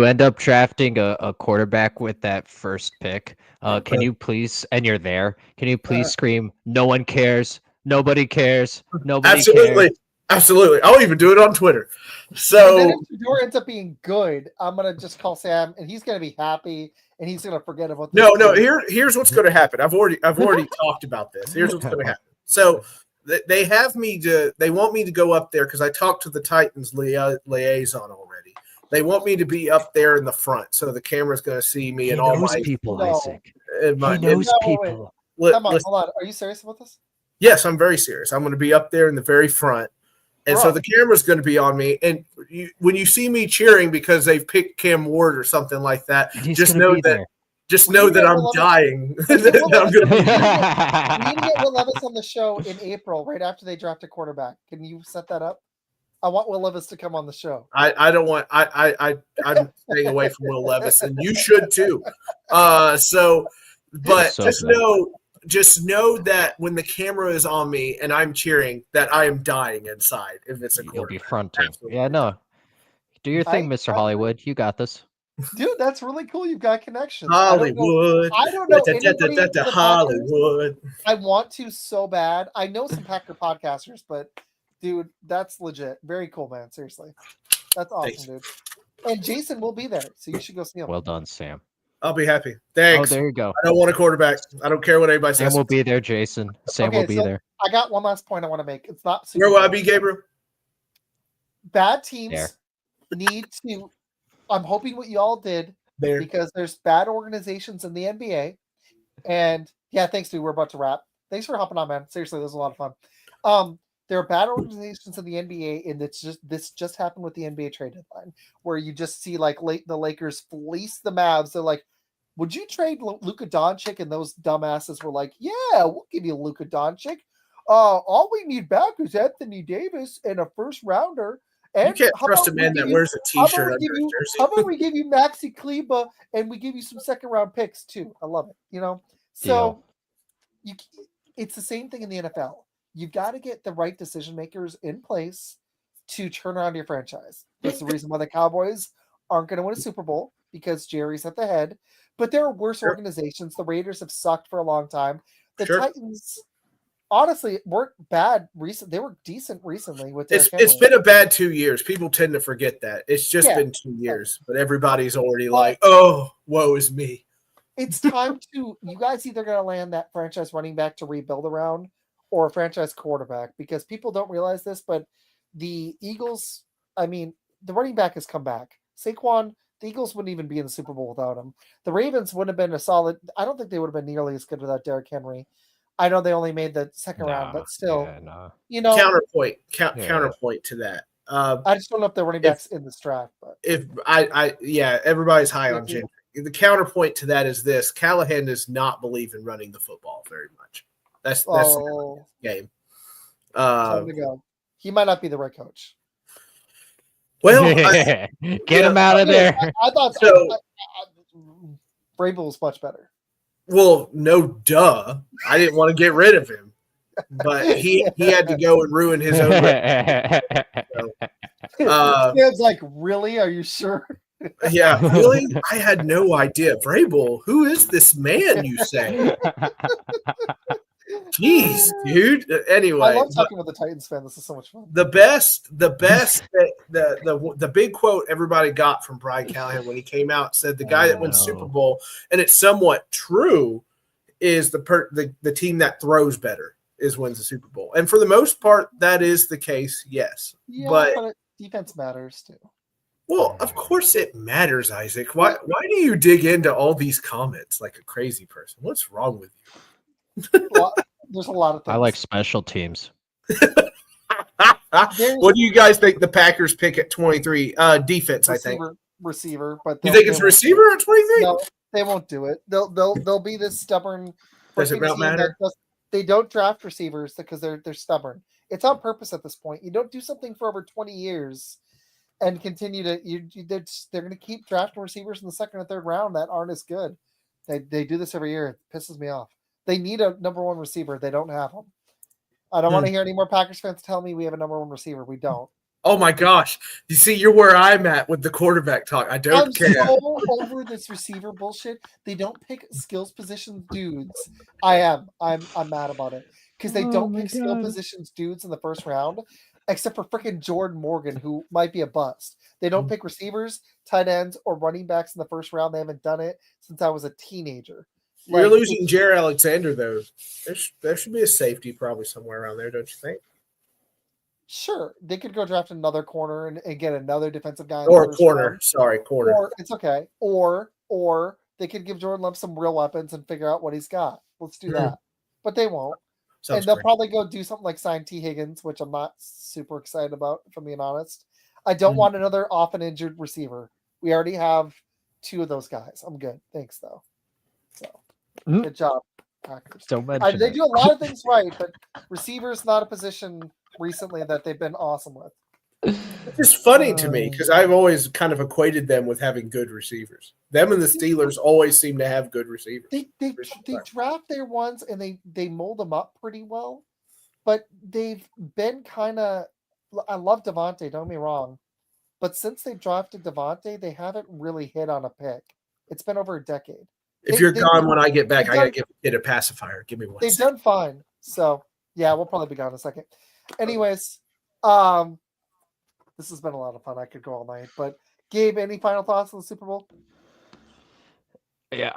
end up drafting a quarterback with that first pick? Can you please, and you're there, can you please scream, "No one cares, nobody cares, nobody cares"? Absolutely. I'll even do it on Twitter. So and then if Shador ends up being good, I'm gonna just call Sam, and he's gonna be happy, and he's gonna forget about this. No. Here's what's going to happen. I've already talked about this. Here's what's going to happen. So they want me to go up there because I talked to the Titans liaison already. They want me to be up there in the front, so the camera's going to see me and all my people. Izac. He knows people. Come on, hold on. Are you serious about this? Yes, I'm very serious. I'm going to be up there in the very front, and so the camera's going to be on me. And when you see me cheering because they've picked Cam Ward or something like that, just know that. Just know that I'm dying. We need to get Will Levis on the show in April, right after they draft a quarterback. Can you set that up? I want Will Levis to come on the show. I don't want. I'm staying away from Will Levis, and you should too. But just know that when the camera is on me and I'm cheering, that I am dying inside. If it's a quarterback, you'll be fronting. Absolutely. Yeah, no. Do your thing, Mr. Hollywood. You got this. Dude, that's really cool. You've got connections. Hollywood. I don't know. Hollywood. I want to so bad. I know some Packer podcasters, but dude, that's legit. Very cool, man. Seriously. That's awesome, dude. And Jason will be there, so you should go see him. Well done, Sam. I'll be happy. Thanks. Oh, there you go. I don't want a quarterback. I don't care what anybody says. Sam will be there, Jason. Sam will be there. I got one last point I want to make. It's not super. Where will I be, Gabriel? Bad teams need to. I'm hoping what you all did because there's bad organizations in the NBA. And yeah, thanks, dude. We're about to wrap. Thanks for hopping on, man. Seriously, this was a lot of fun. There are bad organizations in the NBA, and this just happened with the NBA trade deadline, where you just see like the Lakers fleece the Mavs. They're like, "Would you trade Luka Doncic?" And those dumbasses were like, "Yeah, we'll give you Luka Doncic. All we need back is Anthony Davis and a first rounder." And you can't trust a man that wears a T-shirt under his jersey. How about we give you Maxi Kleba and we give you some second-round picks too? I love it. So it's the same thing in the NFL. you've got to get the right decision makers in place to turn around your franchise. That's the reason why the Cowboys aren't going to win a Super Bowl, because Jerry's at the head. But there are worse organizations. The Raiders have sucked for a long time. The Titans, honestly, weren't bad recent. They were decent recently with Derrick Henry. It's been a bad 2 years. People tend to forget that. It's just been 2 years, but everybody's already like, oh, woe is me. It's time to, you guys either going to land that franchise running back to rebuild around, or a franchise quarterback, because people don't realize this, but the Eagles, I mean, the running back has come back. Saquon, the Eagles wouldn't even be in the Super Bowl without him. The Ravens wouldn't have been a solid, I don't think they would have been nearly as good without Derrick Henry. I know they only made the second round, but still, you know. Counterpoint to that. I just don't know if they're running backs in this draft. But everybody's high on Gentry. The counterpoint to that is this: Callahan does not believe in running the football very much. That's the game. Time to go. He might not be the right coach. Well, get him out of there. I thought so. Vrabel was much better. Well, no, duh. I didn't want to get rid of him, but he had to go and ruin his own. It's like, really? Are you sure? Yeah, really? I had no idea. Vrabel, who is this man, you say? Jeez, dude. Anyway, I love talking with the Titans fan. This is so much fun. The big quote everybody got from Brian Callahan when he came out said the guy that wins Super Bowl, and it's somewhat true, is the team that throws better wins the Super Bowl. And for the most part, that is the case, yes. Yeah, but defense matters too. Well, of course it matters, Isaac. Why do you dig into all these comments like a crazy person? What's wrong with you? Well, there's a lot of things. I like special teams. What do you guys think the Packers pick at 23? Defense, I think. Receiver, but you think it's receiver at 23? No, they won't do it. They'll be this stubborn. Does it not matter? They don't draft receivers because they're stubborn. It's on purpose at this point. You don't do something for over 20 years and continue to they're going to keep drafting receivers in the second or third round that aren't as good. They do this every year. It pisses me off. They need a number one receiver. They don't have them. I don't want to hear any more Packers fans tell me we have a number one receiver. We don't. Oh my gosh! You see, you're where I'm at with the quarterback talk. I'm care. So over this receiver bullshit. They don't pick skills position dudes. I'm mad about it because they don't pick skill positions dudes in the first round. Except for freaking Jordan Morgan, who might be a bust. They don't pick receivers, tight ends, or running backs in the first round. They haven't done it since I was a teenager. You're losing Jair Alexander, though. There should be a safety probably somewhere around there, don't you think? Sure. They could go draft another corner and get another defensive guy. Or a corner. Round. Sorry, corner. Or it's okay. Or they could give Jordan Love some real weapons and figure out what he's got. Let's do that. But they won't. Sounds and they'll probably go do something like sign T. Higgins, which I'm not super excited about, if I'm being honest. I don't want another often injured receiver. We already have 2 of those guys. I'm good. Thanks, though. So, good job, Packers. They do a lot of things right, but receivers not a position recently that they've been awesome with. It's just funny to me because I've always kind of equated them with having good receivers. Them and the Steelers always seem to have good receivers. They draft their ones and they mold them up pretty well, but they've been kind of. I love Devontae, don't get me wrong, but since they drafted Devontae, they haven't really hit on a pick. It's been over a decade. If you're gone when I get back, I gotta give a kid a pacifier. Give me one. They've done fine. So yeah, we'll probably be gone in a second. Anyways, this has been a lot of fun. I could go all night. But Gabe, any final thoughts on the Super Bowl? Yeah,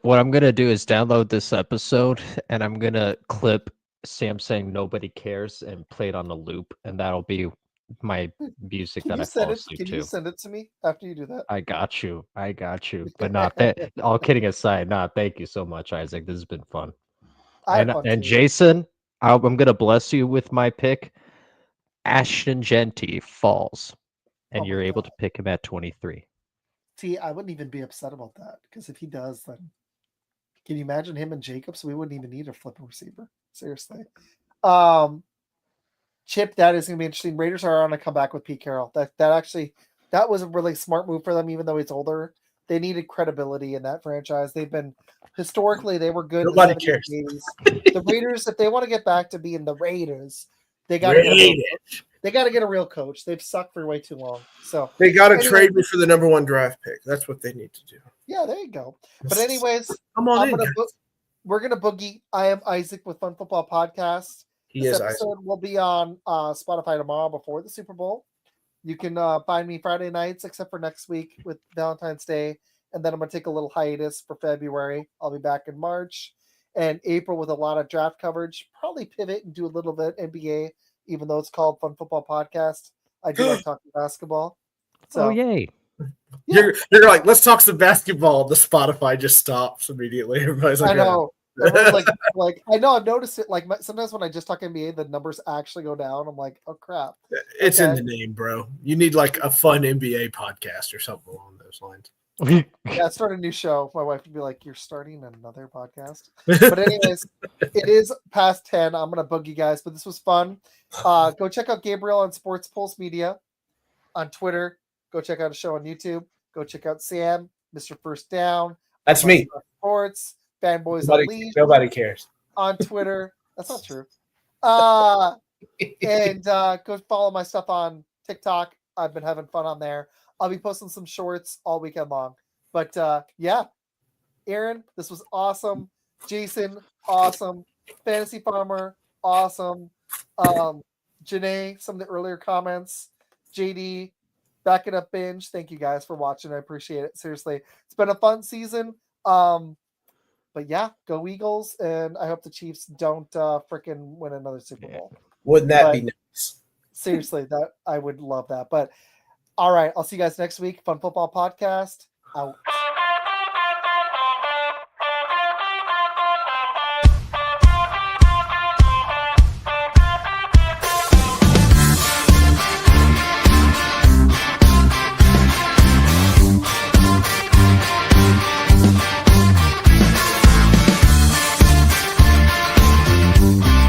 what I'm gonna do is download this episode and I'm gonna clip Sam saying nobody cares and play it on the loop, and that'll be my music that I fall asleep to. Can you send it to me after you do that? I got you. But not that. All kidding aside, thank you so much, Isaac. This has been fun. And Jason, I'm gonna bless you with my pick. Ashton Genty falls, and you're able to pick him at 23. See, I wouldn't even be upset about that because if he does, then can you imagine him and Jacobs? We wouldn't even need a flipping receiver. Seriously. Chip, that is going to be interesting. Raiders are on a comeback with Pete Carroll. That was a really smart move for them, even though he's older. They needed credibility in that franchise. They've been historically they were good. Nobody in the 70s, cares. 80s. The Raiders, if they want to get back to being the Raiders, they got to get a real coach. They've sucked for way too long. So they got to trade me for the number 1 draft pick. That's what they need to do. Yeah, there you go. But anyways, come on we're gonna boogie. I am Isaac with Fun Football Podcast. This episode will be on Spotify tomorrow before the Super Bowl. You can find me Friday nights, except for next week with Valentine's Day, and then I'm gonna take a little hiatus for February. I'll be back in March and April with a lot of draft coverage. Probably pivot and do a little bit NBA, even though it's called Fun Football Podcast. I do like talking basketball. So, yay! Yeah. You're like, let's talk some basketball. The Spotify just stops immediately. Everybody's like, I know. like I know. I've noticed it. Like sometimes when I just talk NBA, the numbers actually go down. I'm like, oh crap. It's in the name, bro. You need like a fun NBA podcast or something along those lines. Yeah, start a new show. My wife would be like, "You're starting another podcast." But anyways, it is past 10. I'm gonna bug you guys, but this was fun. Go check out Gabriel on Sports Pulse Media on Twitter. Go check out a show on YouTube. Go check out Sam, Mr. First Down. That's me. Sports Fanboys nobody cares on Twitter. That's not true. And go follow my stuff on TikTok. I've been having fun on there. I'll be posting some shorts all weekend long. But yeah, Aaron, this was awesome. Jason, awesome. Fantasy Farmer, awesome. Janae, some of the earlier comments. JD, Back It Up Binge. Thank you guys for watching. I appreciate it. Seriously, it's been a fun season. But yeah, go Eagles, and I hope the Chiefs don't freaking win another Super Bowl. Wouldn't that be nice? Seriously, that I would love that. But all right, I'll see you guys next week. Fun Football Podcast out.